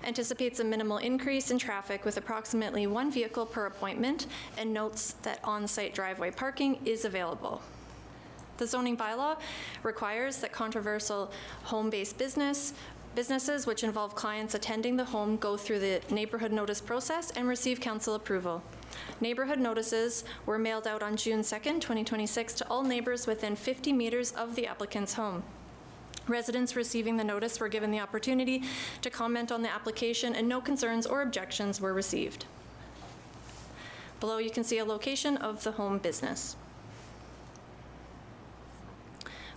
anticipates a minimal increase in traffic with approximately 1 vehicle per appointment and notes that on-site driveway parking is available. The zoning bylaw requires that controversial home-based businesses which involve clients attending the home go through the neighborhood notice process and receive council approval. Neighborhood notices were mailed out on June 2nd, 2026 to all neighbors within 50 meters of the applicant's home. Residents receiving the notice were given the opportunity to comment on the application, and no concerns or objections were received. Below you can see a location of the home business.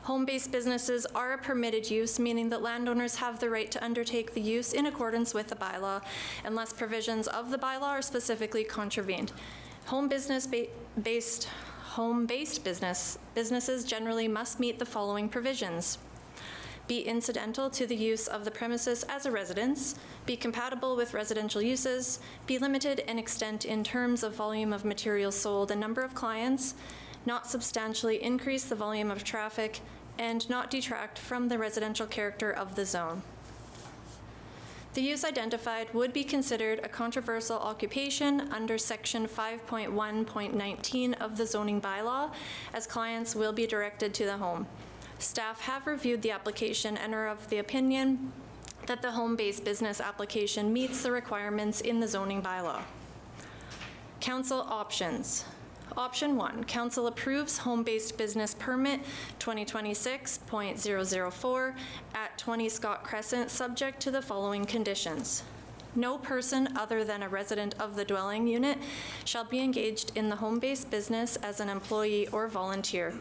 Home-based businesses are a permitted use, meaning that landowners have the right to undertake the use in accordance with the bylaw, unless provisions of the bylaw are specifically contravened. Home-based businesses generally must meet the following provisions: be incidental to the use of the premises as a residence, be compatible with residential uses, be limited in extent in terms of volume of materials sold and number of clients, not substantially increase the volume of traffic, and not detract from the residential character of the zone. The use identified would be considered a controversial occupation under Section 5.1.19 of the zoning bylaw, as clients will be directed to the home. Staff have reviewed the application and are of the opinion that the home-based business application meets the requirements in the zoning bylaw. Council options. Option 1, Council approves home-based business permit 2026.004 at 20 Scott Crescent, subject to the following conditions. No person other than a resident of the dwelling unit shall be engaged in the home-based business as an employee or volunteer.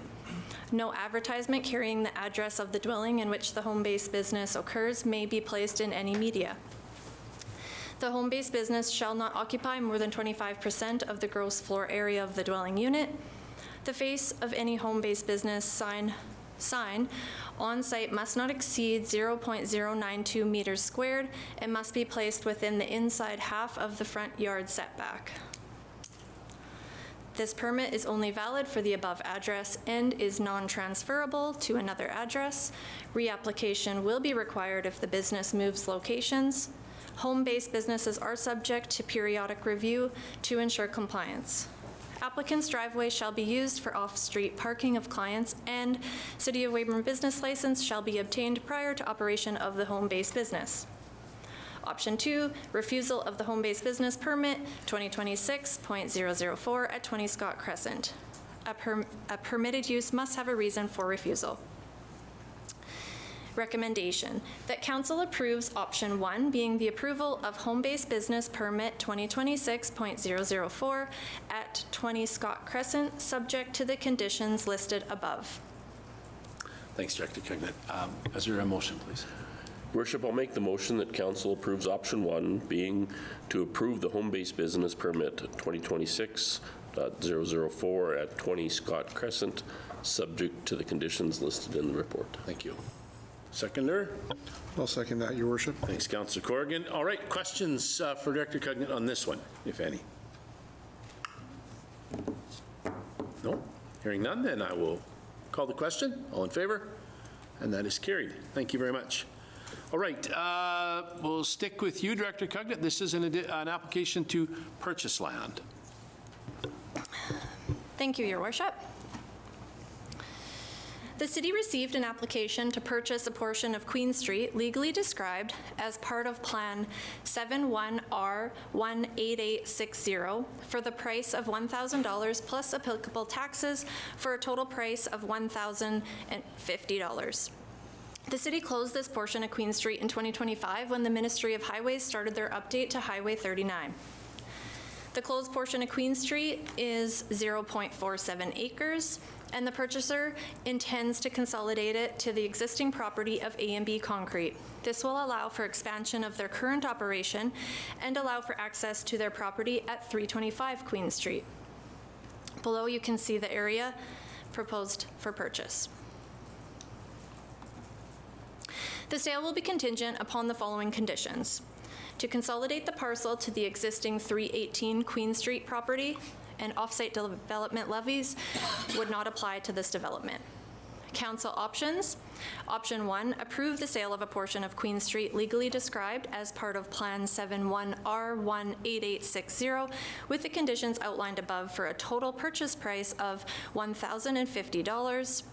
No advertisement carrying the address of the dwelling in which the home-based business occurs may be placed in any media. The home-based business shall not occupy more than 25% of the gross floor area of the dwelling unit. The face of any home-based business sign on site must not exceed 0.092 meters squared and must be placed within the inside half of the front yard setback. This permit is only valid for the above address and is non-transferable to another address. Reapplication will be required if the business moves locations. Home-based businesses are subject to periodic review to ensure compliance. Applicant's driveway shall be used for off-street parking of clients, and City of Weyburn business license shall be obtained prior to operation of the home-based business. Option 2, refusal of the home-based business permit 2026.004 at 20 Scott Crescent. A permitted use must have a reason for refusal. Recommendation that Council approves option 1, being the approval of home-based business permit 2026.004 at 20 Scott Crescent, subject to the conditions listed above. Thanks, Director Cognate. Is there a motion, please? Worship, I'll make the motion that Council approves option 1, being to approve the home-based business permit 2026.004 at 20 Scott Crescent, subject to the conditions listed in the report. Thank you. Seconder? I'll second that, Your Worship. Thanks, Councillor Corrigan. All right, questions for Director Cognate on this one, if any? No? Hearing none, then I will call the question. All in favor? And that is carried. Thank you very much. All right, we'll stick with you, Director Cognate. This is an application to purchase land. Thank you, Your Worship. The city received an application to purchase a portion of Queen Street legally described as part of Plan 71R18860 for the price of $1,000 plus applicable taxes for a total price of $1,050. The city closed this portion of Queen Street in 2025 when the Ministry of Highways started their update to Highway 39. The closed portion of Queen Street is 0.47 acres, and the purchaser intends to consolidate it to the existing property of A&B Concrete. This will allow for expansion of their current operation and allow for access to their property at 325 Queen Street. Below you can see the area proposed for purchase. The sale will be contingent upon the following conditions: to consolidate the parcel to the existing 318 Queen Street property, and off-site development levies would not apply to this development. Council options. Option 1, approve the sale of a portion of Queen Street legally described as part of Plan 71R18860 with the conditions outlined above for a total purchase price of $1,050.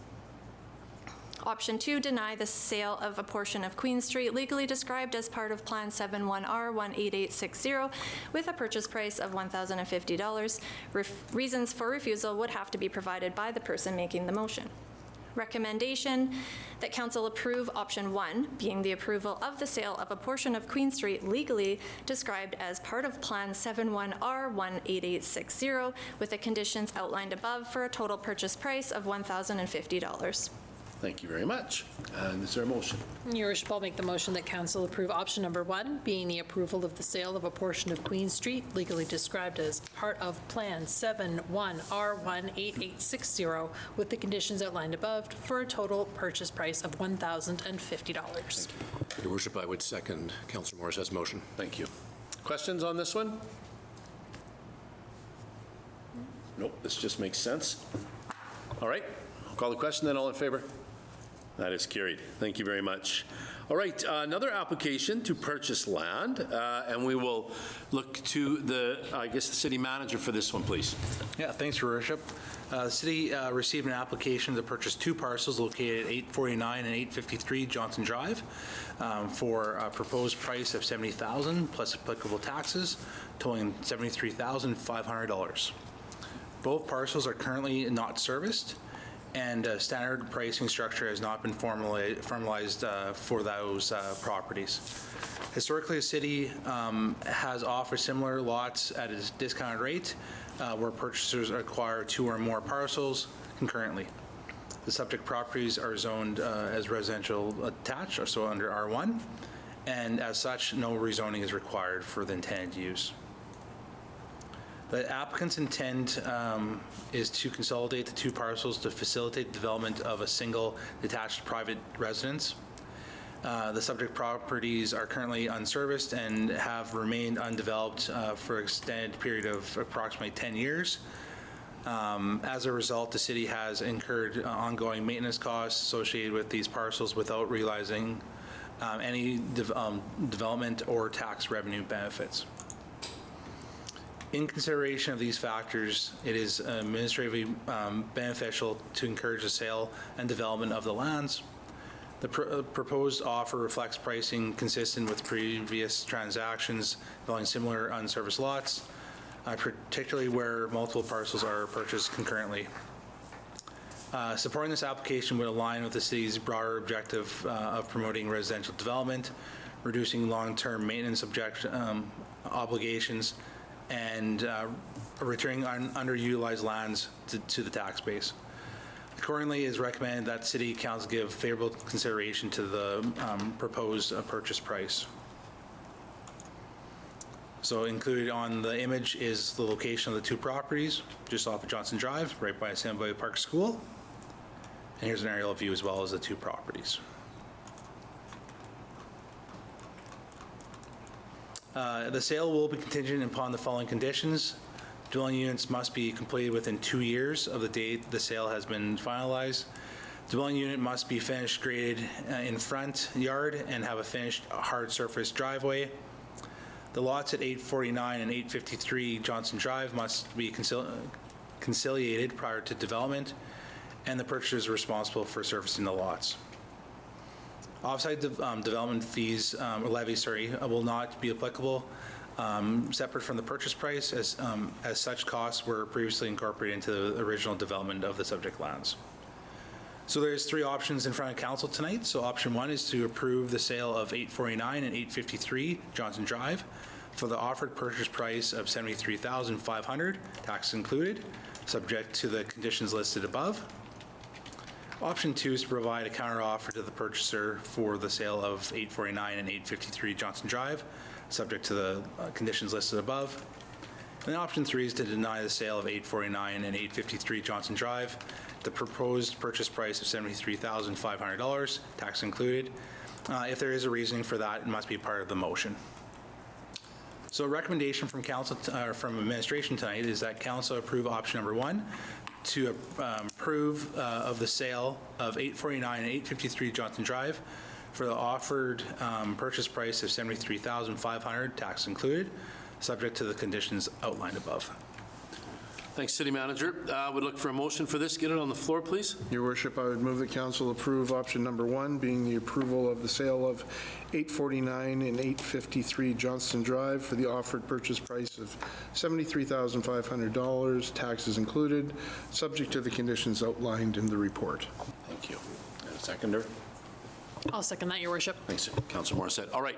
Option 2, deny the sale of a portion of Queen Street legally described as part of Plan 71R18860 with a purchase price of $1,050. Reasons for refusal would have to be provided by the person making the motion. Recommendation that Council approve Option 1, being the approval of the sale of a portion of Queen Street legally described as part of Plan 71R18860 with the conditions outlined above for a total purchase price of $1,050. Thank you very much. And is there a motion? Your Worship, I'll make the motion that Council approve option number 1, being the approval of the sale of a portion of Queen Street legally described as part of Plan 71R18860 with the conditions outlined above for a total purchase price of $1,050. Your Worship, I would second Councillor Morris's motion. Thank you. Questions on this one? Nope, this just makes sense. All right, I'll call the question then. All in favor? That is carried. Thank you very much. All right, another application to purchase land, and we will look to the city manager for this one, please. Yeah, thanks, Your Worship. The city received an application to purchase 2 parcels located at 849 and 853 Johnson Drive for a proposed price of $70,000 plus applicable taxes, totaling $73,500. Both parcels are currently not serviced, and a standard pricing structure has not been formalized for those properties. Historically, the city has offered similar lots at a discounted rate where purchasers acquire 2 or more parcels concurrently. The subject properties are zoned as residential attached, so under R1, and as such, no rezoning is required for the intended use. The applicant's intent is to consolidate the 2 parcels to facilitate the development of a single detached private residence. The subject properties are currently unserviced and have remained undeveloped for an extended period of approximately 10 years. As a result, the city has incurred ongoing maintenance costs associated with these parcels without realizing any development or tax revenue benefits. In consideration of these factors, it is administratively beneficial to encourage the sale and development of the lands. The proposed offer reflects pricing consistent with previous transactions involving similar unserviced lots, particularly where multiple parcels are purchased concurrently. Supporting this application would align with the city's broader objective of promoting residential development, reducing long-term maintenance obligations, and returning underutilized lands to the tax base. Accordingly, it is recommended that City Council give favorable consideration to the proposed purchase price. So included on the image is the location of the 2 properties, just off of Johnson Drive, right by Assembly Park School. And here's an aerial view as well as the 2 properties. The sale will be contingent upon the following conditions. Dwelling units must be completed within 2 years of the date the sale has been finalized. Dwelling unit must be finished graded in front yard and have a finished hard surface driveway. The lots at 849 and 853 Johnson Drive must be conciliated prior to development, and the purchaser is responsible for servicing the lots. Offsite development fees, or levies, will not be applicable, separate from the purchase price, as such costs were previously incorporated into the original development of the subject lands. So there's three options in front of council tonight. So option one is to approve the sale of 849 and 853 Johnson Drive for the offered purchase price of $73,500, tax included, subject to the conditions listed above. Option two is to provide a counteroffer to the purchaser for the sale of 849 and 853 Johnson Drive, subject to the conditions listed above. And then option three is to deny the sale of 849 and 853 Johnson Drive, the proposed purchase price of $73,500, tax included. If there is a reasoning for that, it must be part of the motion. So a recommendation from council, from administration tonight is that council approve option number one, to approve of the sale of 849 and 853 Johnson Drive for the offered purchase price of $73,500, tax included, subject to the conditions outlined above. Thanks, City Manager. Would look for a motion for this. Get it on the floor, please. Your Worship, I would move that council approve option number one, being the approval of the sale of 849 and 853 Johnston Drive for the offered purchase price of $73,500, taxes included, subject to the conditions outlined in the report. Thank you. And a seconder? I'll second that, Your Worship. Thanks, Councillor Morissette. All right.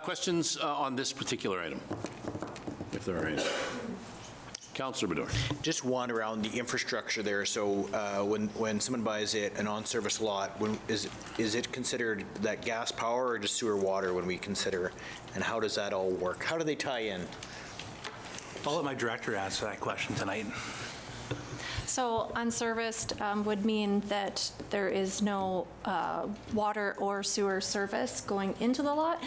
Questions on this particular item, if there are any? Councillor Bador. Just one around the infrastructure there. So when someone buys an on-service lot, is it considered that gas power or just sewer water when we consider, and how does that all work? How do they tie in? I'll let my director answer that question tonight. So unserviced would mean that there is no water or sewer service going into the lot.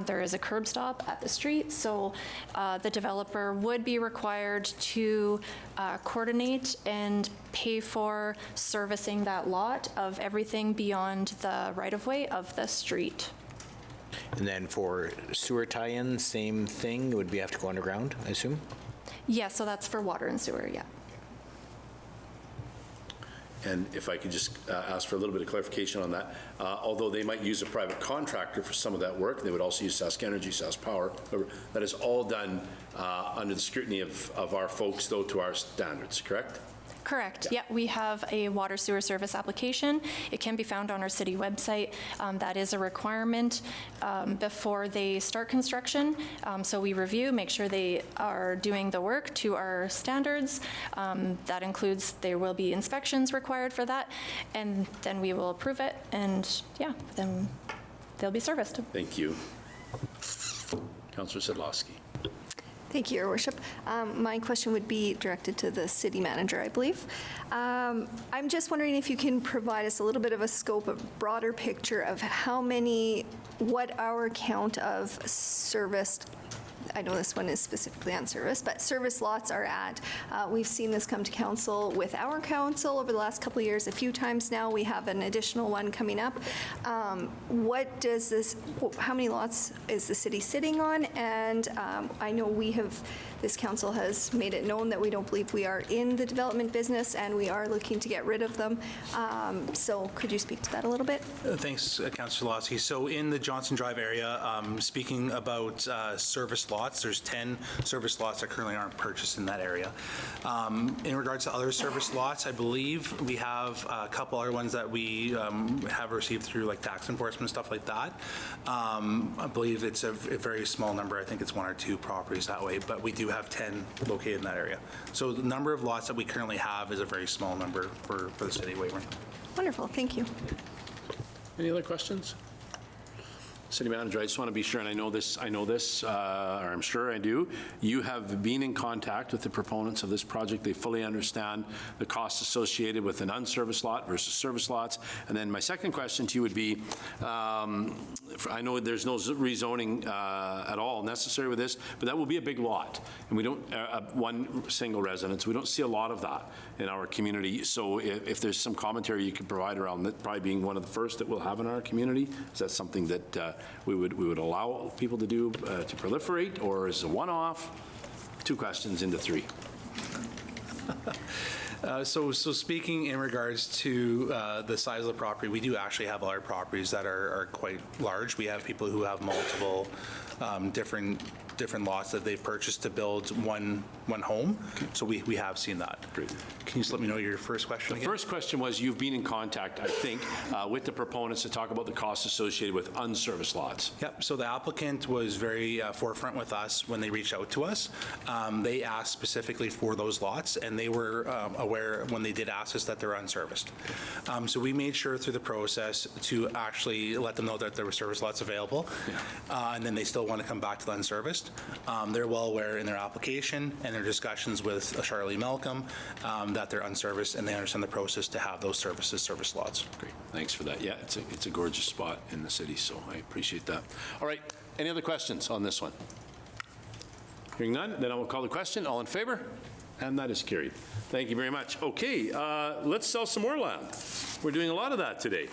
There is a curb stop at the street, so the developer would be required to coordinate and pay for servicing that lot of everything beyond the right-of-way of the street. And then for sewer tie-in, same thing, would we have to go underground, I assume? Yeah, so that's for water and sewer, yeah. And if I could just ask for a little bit of clarification on that, although they might use a private contractor for some of that work, they would also use Sask Energy, Sask Power. That is all done under the scrutiny of our folks, though, to our standards, correct? Correct. Yeah, we have a water sewer service application. It can be found on our city website. That is a requirement before they start construction. So we review, make sure they are doing the work to our standards. That includes, there will be inspections required for that, and then we will approve it, and yeah, then they'll be serviced. Thank you. Councillor Sedlowski. Thank you, Your Worship. My question would be directed to the city manager, I believe. I'm just wondering if you can provide us a little bit of a scope, a broader picture of what our count of serviced, I know this one is specifically on service, but service lots are at. We've seen this come to council with our council over the last couple of years a few times now. We have an additional one coming up. What does this, how many lots is the city sitting on? And I know this council has made it known that we don't believe we are in the development business, and we are looking to get rid of them. So could you speak to that a little bit? Thanks, Councillor Sedlowski. So in the Johnson Drive area, speaking about service lots, there's 10 service lots that currently aren't purchased in that area. In regards to other service lots, I believe we have a couple other ones that we have received through like tax enforcement, stuff like that. I believe it's a very small number. I think it's one or two properties that way, but we do have 10 located in that area. So the number of lots that we currently have is a very small number for the city of Weyburn. Wonderful, thank you. Any other questions? City Manager, I just want to be sure, and I know this, or I'm sure I do, you have been in contact with the proponents of this project. They fully understand the costs associated with an unserviced lot versus service lots. And then my second question to you would be, I know there's no rezoning at all necessary with this, but that will be a big lot. And we don't, one single residence, we don't see a lot of that in our community. So if there's some commentary you could provide around that, probably being one of the first that we'll have in our community, is that something that we would allow people to do to proliferate, or is it a one-off? Two questions into three. So speaking in regards to the size of the property, we do actually have other properties that are quite large. We have people who have multiple different lots that they've purchased to build one home. Okay. So we have seen that. Great. Can you just let me know your first question again? The first question was, you've been in contact, I think, with the proponents to talk about the costs associated with unserviced lots. Yep, so the applicant was very forefront with us when they reached out to us. They asked specifically for those lots, and they were aware when they did ask us that they're unserviced. So we made sure through the process to actually let them know that there were service lots available, and then they still want to come back to the unserviced. They're well aware in their application and their discussions with Charlie Malcolm that they're unserviced, and they understand the process to have those service lots. Great, thanks for that. Yeah, it's a gorgeous spot in the city, so I appreciate that. All right, any other questions on this one? Hearing none, then I will call the question. All in favor? And that is carried. Thank you very much. Okay, let's sell some more land. We're doing a lot of that today.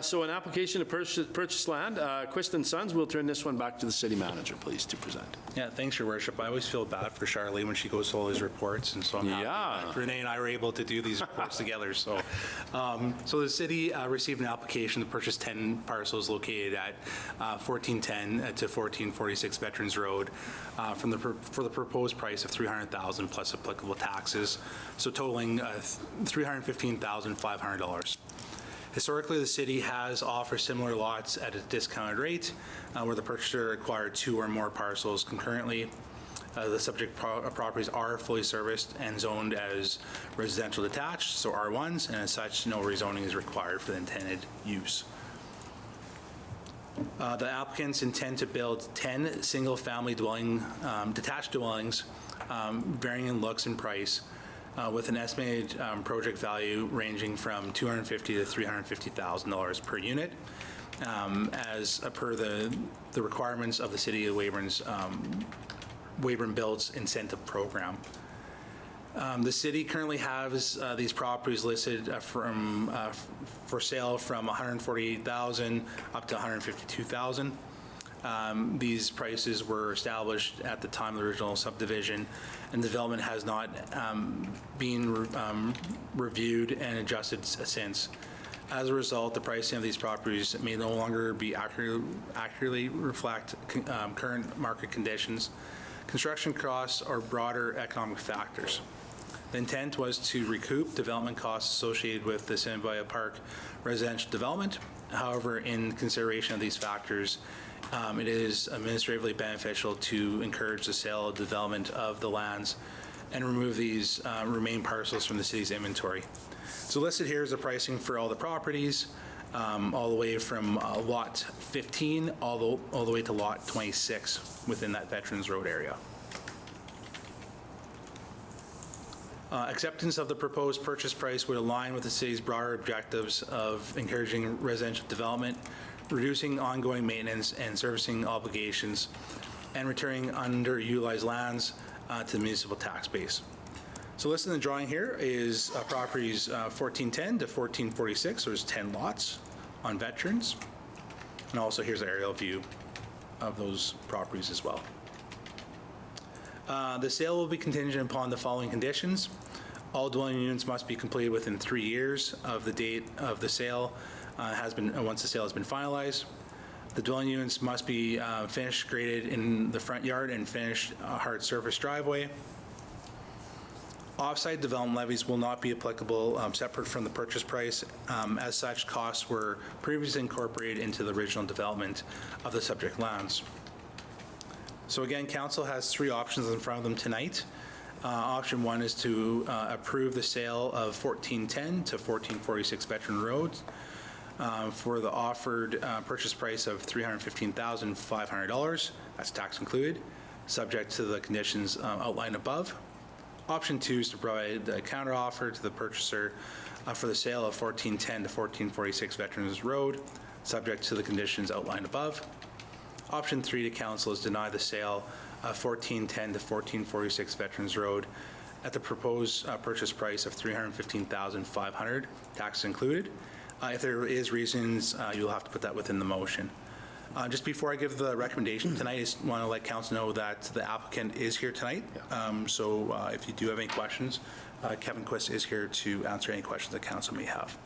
So an application to purchase land, Quist & Sons, we'll turn this one back to the city manager, please, to present. Yeah, thanks, Your Worship. I always feel bad for Charlie when she goes to all these reports, and so I'm happy that Renee and I were able to do these reports together. So, so the city received an application to purchase 10 parcels located at 1410 to 1446 Veterans Road for the proposed price of $300,000 plus applicable taxes, so totaling $315,500. Historically, the city has offered similar lots at a discounted rate where the purchaser acquired 2 or more parcels concurrently. The subject properties are fully serviced and zoned as residential detached, so R1s, and as such, no rezoning is required for the intended use. The applicants intend to build 10 single-family detached dwellings, varying in looks and price, with an estimated project value ranging from $250,000 to $350,000 per unit, as per the requirements of the City of Weyburn's Weyburn Builds Incentive Program. The city currently has these properties listed for sale from $148,000 up to $152,000. These prices were established at the time of the original subdivision, and development has not been reviewed and adjusted since. As a result, the pricing of these properties may no longer be accurately reflect current market conditions, construction costs, or broader economic factors. The intent was to recoup development costs associated with the Simbaya Park residential development. However, in consideration of these factors, it is administratively beneficial to encourage the sale of development of the lands and remove these remaining parcels from the city's inventory. So listed here is the pricing for all the properties, all the way from lot 15 all the way to lot 26 within that Veterans Road area. Acceptance of the proposed purchase price would align with the city's broader objectives of encouraging residential development, reducing ongoing maintenance and servicing obligations, and returning underutilized lands to the municipal tax base. So listed in the drawing here is properties 1410 to 1446. So there's 10 lots on Veterans. And also here's an aerial view of those properties as well. The sale will be contingent upon the following conditions. All dwelling units must be completed within 3 years of the date of the sale once the sale has been finalized. The dwelling units must be finished graded in the front yard and finished hard surface driveway. Off-site development levies will not be applicable separate from the purchase price. As such, costs were previously incorporated into the original development of the subject lands. So again, council has 3 options in front of them tonight. Option 1 is to approve the sale of 1410 to 1446 Veteran Road for the offered purchase price of $315,500. That's tax included, subject to the conditions outlined above. Option 2 is to provide a counteroffer to the purchaser for the sale of 1410 to 1446 Veterans Road, subject to the conditions outlined above. Option 3 to council is deny the sale of 1410 to 1446 Veterans Road at the proposed purchase price of $315,500, tax included. If there is reasons, you'll have to put that within the motion. Just before I give the recommendation tonight, I just want to let council know that the applicant is here tonight. So if you do have any questions, Kevin Quist is here to answer any questions that council may have.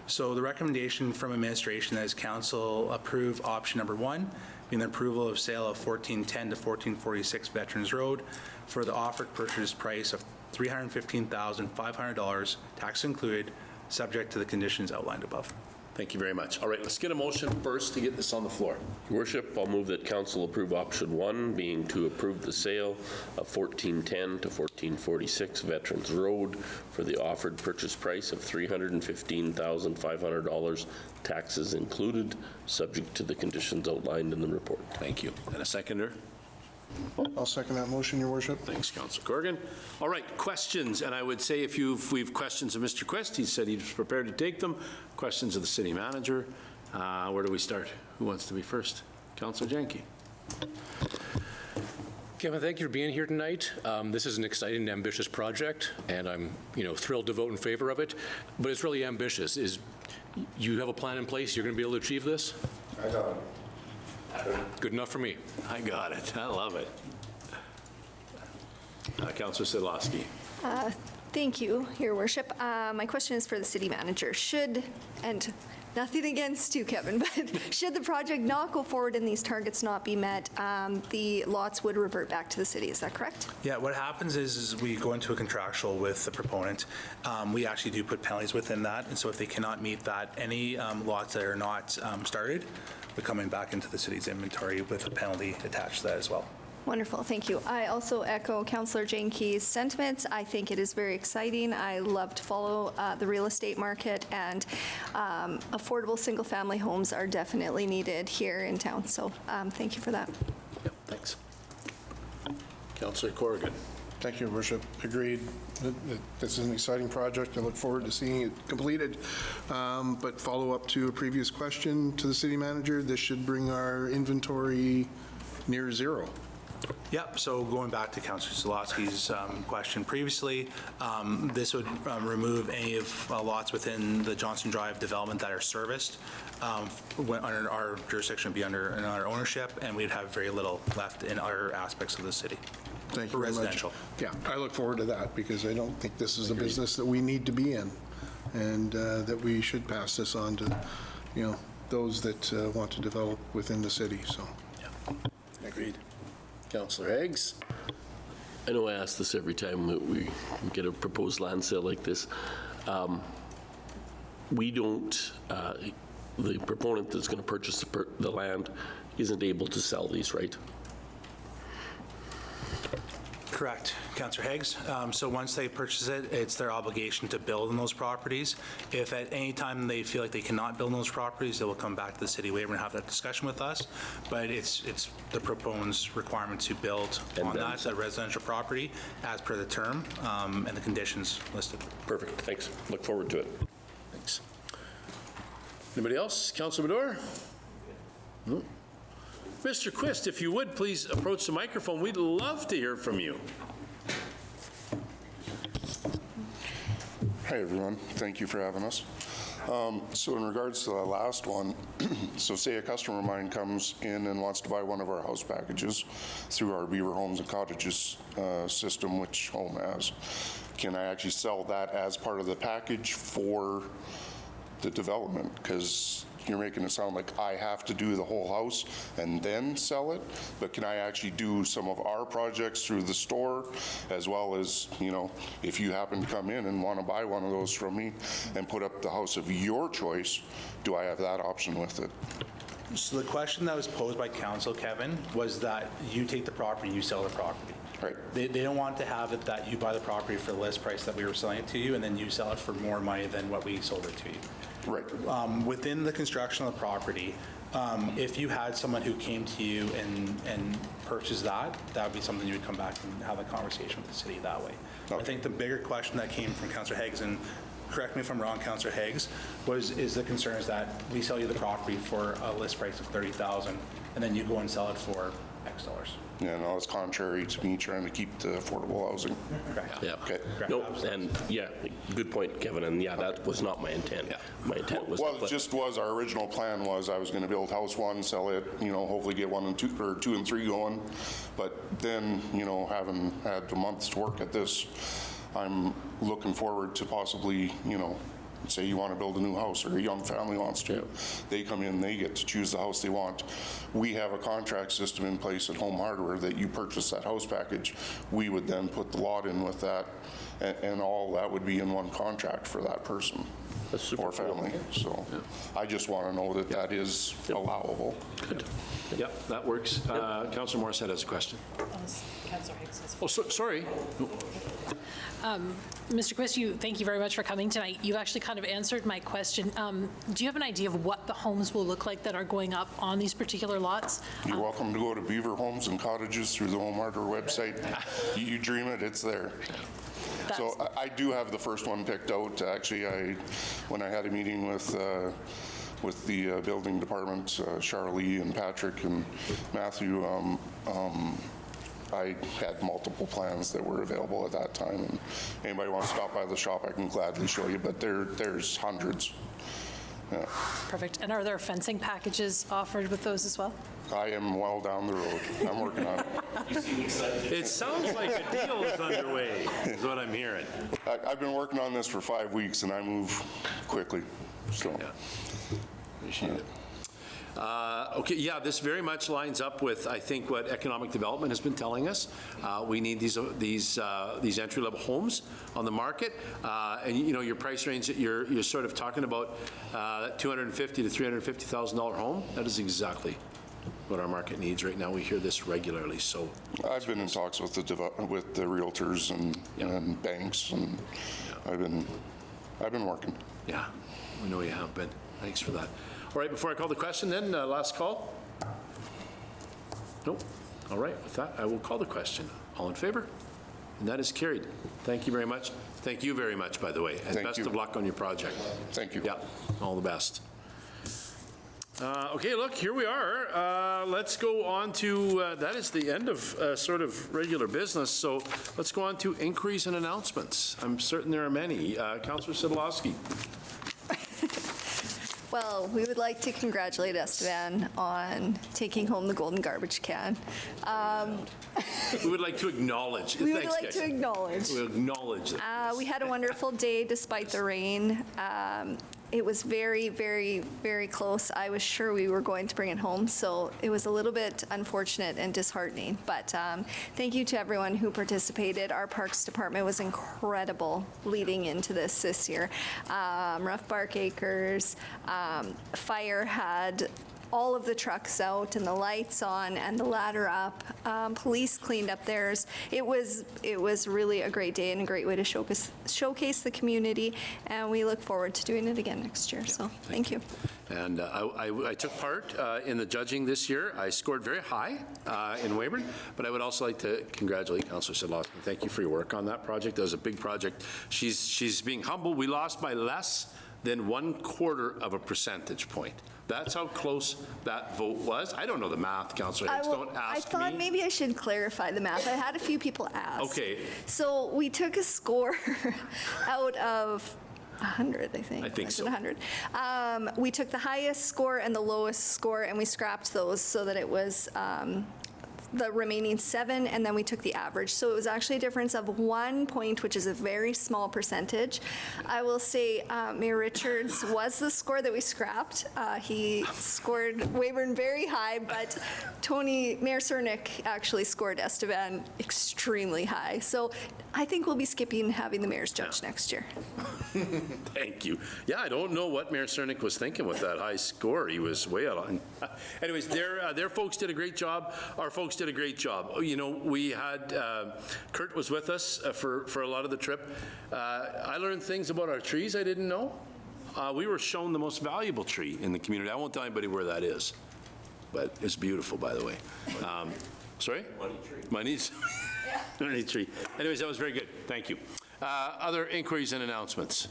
So the recommendation from administration is council approve option number 1, being the approval of sale of 1410 to 1446 Veterans Road for the offered purchase price of $315,500, tax included, subject to the conditions outlined above. Thank you very much. All right, let's get a motion first to get this on the floor. Your Worship, I'll move that council approve option 1, being to approve the sale of 1410 to 1446 Veterans Road for the offered purchase price of $315,500, taxes included, subject to the conditions outlined in the report. Thank you. And a seconder? I'll second that motion, Your Worship. Thanks, Councillor Corrigan. All right, questions, and I would say if we've questions of Mr. Quist, he said he's prepared to take them. Questions of the city manager. Where do we start? Who wants to be first? Councillor Janke. Kevin, thank you for being here tonight. This is an exciting and ambitious project, and I'm thrilled to vote in favor of it, but it's really ambitious. You have a plan in place? You're going to be able to achieve this? I got it. Good enough for me. I got it. I love it. Councillor Sidlowski. Thank you, Your Worship. My question is for the city manager. And nothing against you, Kevin, but should the project not go forward and these targets not be met, the lots would revert back to the city. Is that correct? Yeah, what happens is we go into a contractual with the proponent. We actually do put penalties within that, and so if they cannot meet that, any lots that are not started, we're coming back into the city's inventory with a penalty attached to that as well. Wonderful, thank you. I also echo Councillor Janke's sentiments. I think it is very exciting. I love to follow the real estate market, and affordable single-family homes are definitely needed here in town. So thank you for that. Yep, thanks. Councillor Corrigan. Thank you, Your Worship. Agreed. This is an exciting project. I look forward to seeing it completed. But follow up to a previous question to the city manager, this should bring our inventory near zero. Yep, so going back to Councillor Sidlowski's question previously, this would remove any of lots within the Johnson Drive development that are serviced. Under our jurisdiction would be under our ownership, and we'd have very little left in other aspects of the city. Thank you for very much. residential. Yeah, I look forward to that because I don't think this is a business that we need to be in, and that we should pass this on to, those that want to develop within the city. So, yeah, agreed. Councillor Higgs. I know I ask this every time that we get a proposed land sale like this. We don't, the proponent that's going to purchase the land isn't able to sell these, right? Correct, Councillor Higgs. So once they purchase it, it's their obligation to build on those properties. If at any time they feel like they cannot build on those properties, they will come back to the city Weyburn and have that discussion with us. But it's the proponent's requirement to build on that residential property as per the term and the conditions listed. Perfect, thanks. Look forward to it. Thanks. Anybody else? Councillor Bador? No. Mr. Quist, if you would, please approach the microphone. We'd love to hear from you. Hi, everyone. Thank you for having us. So in regards to the last one, so say a customer of mine comes in and wants to buy one of our house packages through our Beaver Homes and Cottages system, which Home has. Can I actually sell that as part of the package for the development? Because you're making it sound like I have to do the whole house and then sell it, but can I actually do some of our projects through the store, as well as, if you happen to come in and want to buy one of those from me and put up the house of your choice, do I have that option with it? So the question that was posed by council, Kevin, was that you take the property, you sell the property. Right. They don't want to have it that you buy the property for the list price that we were selling it to you, and then you sell it for more money than what we sold it to you. Right. Within the construction of the property, if you had someone who came to you and purchased that would be something you would come back and have a conversation with the city that way. Okay. I think the bigger question that came from Councillor Higgs, and correct me if I'm wrong, Councillor Higgs, is the concern is that we sell you the property for a list price of $30,000, and then you go and sell it for X dollars. Yeah, no, it's contrary to me trying to keep the affordable housing. Yeah. Okay. No, and yeah, good point, Kevin, and yeah, that was not my intent. My intent was. Well, it just was, our original plan was I was going to build house 1, sell it, hopefully get 1 and 2, or 2 and 3 going. But then, having had the months to work at this, I'm looking forward to possibly, say you want to build a new house or a young family wants to. They come in, they get to choose the house they want. We have a contract system in place at Home Hardware that you purchase that house package. We would then put the lot in with that, and all that would be in one contract for that person or family. So I just want to know that that is allowable. Good. Yep, that works. Councillor Morissette has a question. Councillor Hicks has. Oh, sorry. Mr. Quist, thank you very much for coming tonight. You've actually kind of answered my question. Do you have an idea of what the homes will look like that are going up on these particular lots? You're welcome to go to Beaver Homes and Cottages through the Home Hardware website. You dream it, it's there. So I do have the first one picked out. Actually, when I had a meeting with the building department, Charlie and Patrick and Matthew, I had multiple plans that were available at that time. And anybody wants to stop by the shop, I can gladly show you, but there's hundreds. Yeah. Perfect. And are there fencing packages offered with those as well? I am well down the road. I'm working on it. You seem excited. It sounds like a deal is underway, is what I'm hearing. I've been working on this for 5 weeks, and I move quickly. So, appreciate it. Okay, yeah, this very much lines up with, I think, what economic development has been telling us. We need these entry-level homes on the market, and your price range that you're sort of talking about, that $250,000 to $350,000 home. That is exactly what our market needs right now. We hear this regularly. So I've been in talks with the realtors and banks, and I've been working. Yeah, we know you have been. Thanks for that. All right, before I call the question then, last call? Nope. All right, with that, I will call the question. All in favor? And that is carried. Thank you very much. Thank you very much, by the way, and best of luck on your project. Thank you. Yeah, all the best. Okay, look, here we are. Let's go on to, that is the end of sort of regular business, so let's go on to inquiries and announcements. I'm certain there are many. Councillor Sidlowski. Well, we would like to congratulate Estevan on taking home the golden garbage can. We would like to acknowledge. We would like to acknowledge. We acknowledge that. We had a wonderful day despite the rain. It was very, very, very close. I was sure we were going to bring it home, so it was a little bit unfortunate and disheartening. But thank you to everyone who participated. Our Parks Department was incredible leading into this year. Rough Bark Acres, Fire had all of the trucks out and the lights on and the ladder up. Police cleaned up theirs. It was really a great day and a great way to showcase the community, and we look forward to doing it again next year. So thank you. And I took part in the judging this year. I scored very high in Weyburn, but I would also like to congratulate Councillor Sidlowski. Thank you for your work on that project. That was a big project. She's being humble. We lost by less than 1/4 of a percentage point. That's how close that vote was. I don't know the math, Councillor Hicks. Don't ask me. I thought maybe I should clarify the math. I had a few people ask. Okay. So we took a score out of 100, I think. I think so. 100. We took the highest score and the lowest score, and we scrapped those so that it was the remaining 7, and then we took the average. So it was actually a difference of 1 point, which is a very small percentage. I will say Mayor Richards was the score that we scrapped. He scored Weyburn very high, but Mayor Cernick actually scored Estevan extremely high. So I think we'll be skipping having the mayor's judge next year. Thank you. Yeah, I don't know what Mayor Cernick was thinking with that high score. He was way out on. Anyways, their folks did a great job. Our folks did a great job. We had, Kurt was with us for a lot of the trip. I learned things about our trees I didn't know. We were shown the most valuable tree in the community. I won't tell anybody where that is, but it's beautiful, by the way. Sorry? Money tree. Money tree. Anyways, that was very good. Thank you. Other inquiries and announcements?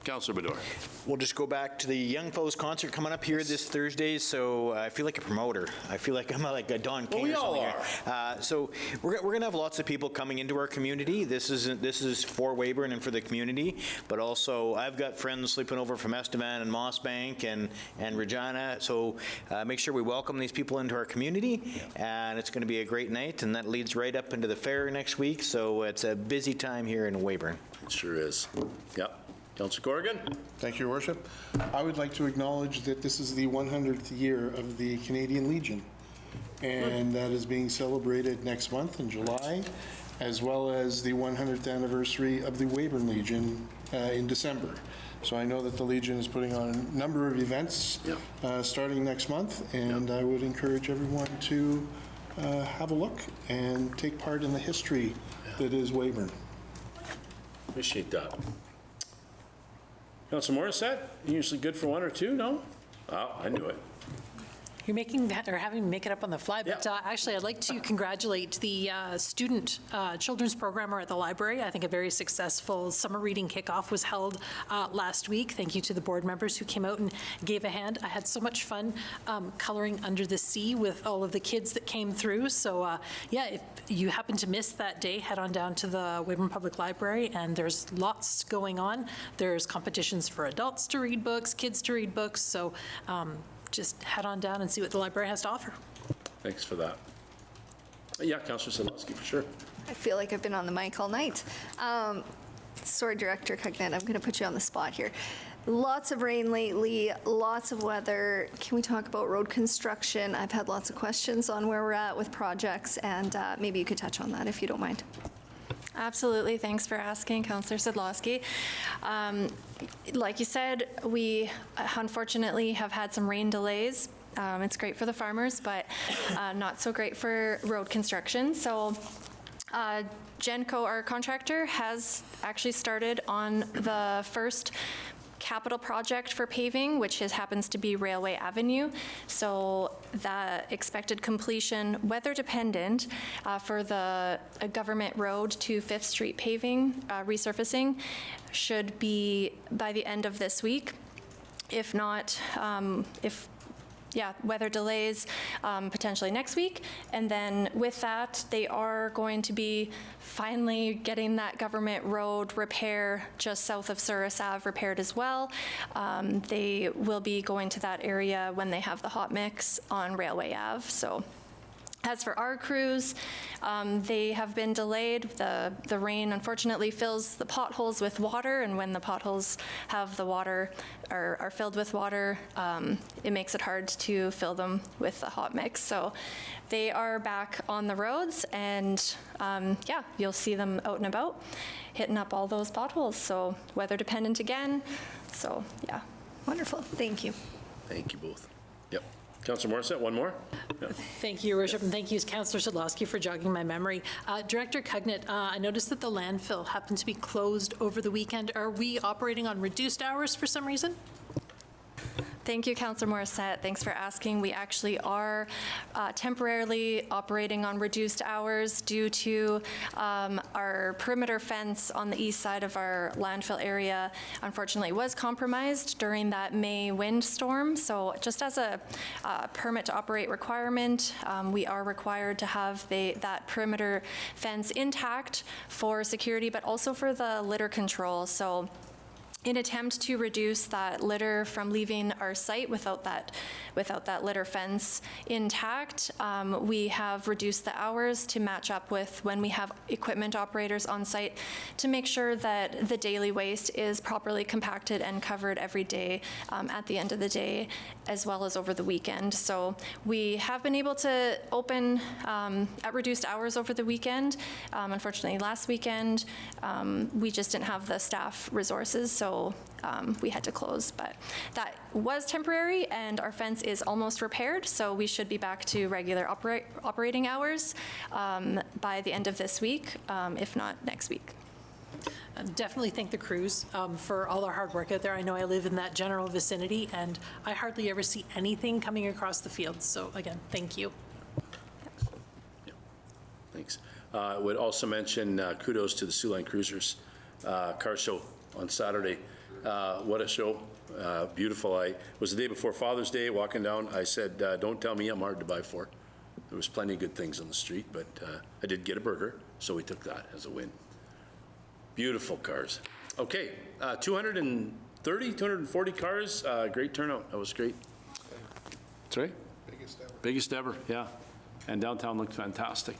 Councillor Bador. We'll just go back to the Young Fellows concert coming up here this Thursday, so I feel like a promoter. I feel like I'm like a Don King we or something. all Here. So we're going to have lots of people coming into our community. This is for Weyburn and for the community, but also I've got friends sleeping over from Estevan and Mossbank and Regina, so make sure we welcome these people into our community, and it's going to be a great night, and that leads right up into the fair next week, so it's a busy time here in Weyburn. It sure is. Yep. Councillor Corrigan. Thank you, Your Worship. I would like to acknowledge that this is the 100th year of the Canadian Legion, and that is being celebrated next month in July, as well as the 100th anniversary of the Weyburn Legion in December. So I know that the Legion is putting on a number of events starting next month, and I would encourage everyone to have a look and take part in the history that is Weyburn. Appreciate that. Councillor Morissette, you usually good for one or two, no? Oh, I knew it. You're making that, or having me make it up on the fly, but actually I'd like to congratulate the student children's programmer at the library. I think a very successful summer reading kickoff was held last week. Thank you to the board members who came out and gave a hand. I had so much fun coloring Under the Sea with all of the kids that came through. So yeah, if you happen to miss that day, head on down to the Weyburn Public Library, and there's lots going on. There's competitions for adults to read books, kids to read books, so just head on down and see what the library has to offer. Thanks for that. Yeah, Councillor Sadlowski, for sure. I feel like I've been on the mic all night. Sorry, Director Cugnet, I'm going to put you on the spot here. Lots of rain lately, lots of weather. Can we talk about road construction? I've had lots of questions on where we're at with projects, and maybe you could touch on that if you don't mind. Absolutely. Thanks for asking, Councillor Sadlowski. Like you said, we unfortunately have had some rain delays. It's great for the farmers, but not so great for road construction. So Genco, our contractor, has actually started on the first capital project for paving, which happens to be Railway Avenue. So the expected completion, weather dependent, for the government road to 5th Street paving, resurfacing, should be by the end of this week. If not, weather delays, potentially next week. And then with that, they are going to be finally getting that government road repair just south of Souris Ave repaired as well. They will be going to that area when they have the hot mix on Railway Ave. So as for our crews, they have been delayed. The rain unfortunately fills the potholes with water, and when the potholes have the water, or are filled with water, it makes it hard to fill them with the hot mix. So they are back on the roads, and you'll see them out and about, hitting up all those potholes. So weather dependent again. So yeah. Wonderful. Thank you. Thank you both. Yep. Councillor Morissette, one more? Yep. Thank you, Your Worship, and thank you, Councillor Sadlowski, for jogging my memory. Director Cugnet, I noticed that the landfill happened to be closed over the weekend. Are we operating on reduced hours for some reason? Thank you, Councillor Morissette. Thanks for asking. We actually are temporarily operating on reduced hours due to our perimeter fence on the east side of our landfill area, unfortunately, was compromised during that May windstorm. So just as a permit to operate requirement, we are required to have that perimeter fence intact for security, but also for the litter control. So in attempt to reduce that litter from leaving our site without that litter fence intact, we have reduced the hours to match up with when we have equipment operators on site to make sure that the daily waste is properly compacted and covered every day at the end of the day, as well as over the weekend. So we have been able to open at reduced hours over the weekend. Unfortunately, last weekend, we just didn't have the staff resources, so we had to close, but that was temporary, and our fence is almost repaired, so we should be back to regular operating hours by the end of this week, if not next week. Definitely thank the crews for all their hard work out there. I know I live in that general vicinity, and I hardly ever see anything coming across the field, so again, thank you. Yeah. Thanks. I would also mention kudos to the Siouxline Cruisers car show on Saturday. What a show. Beautiful. It was the day before Father's Day, walking down. I said, don't tell me I'm hard to buy for. There was plenty of good things on the street, but I did get a burger, so we took that as a win. Beautiful cars. Okay, 230, 240 cars. Great turnout. That was great. That's right. Biggest ever, yeah. And downtown looked fantastic.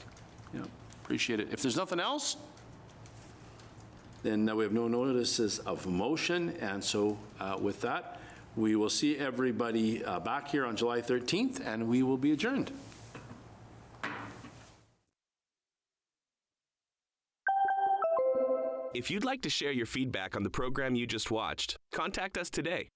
Yeah, appreciate it. If there's nothing else, then we have no notices of motion, and so with that, we will see everybody back here on July 13th, and we will be adjourned. If you'd like to share your feedback on the program you just watched, contact us today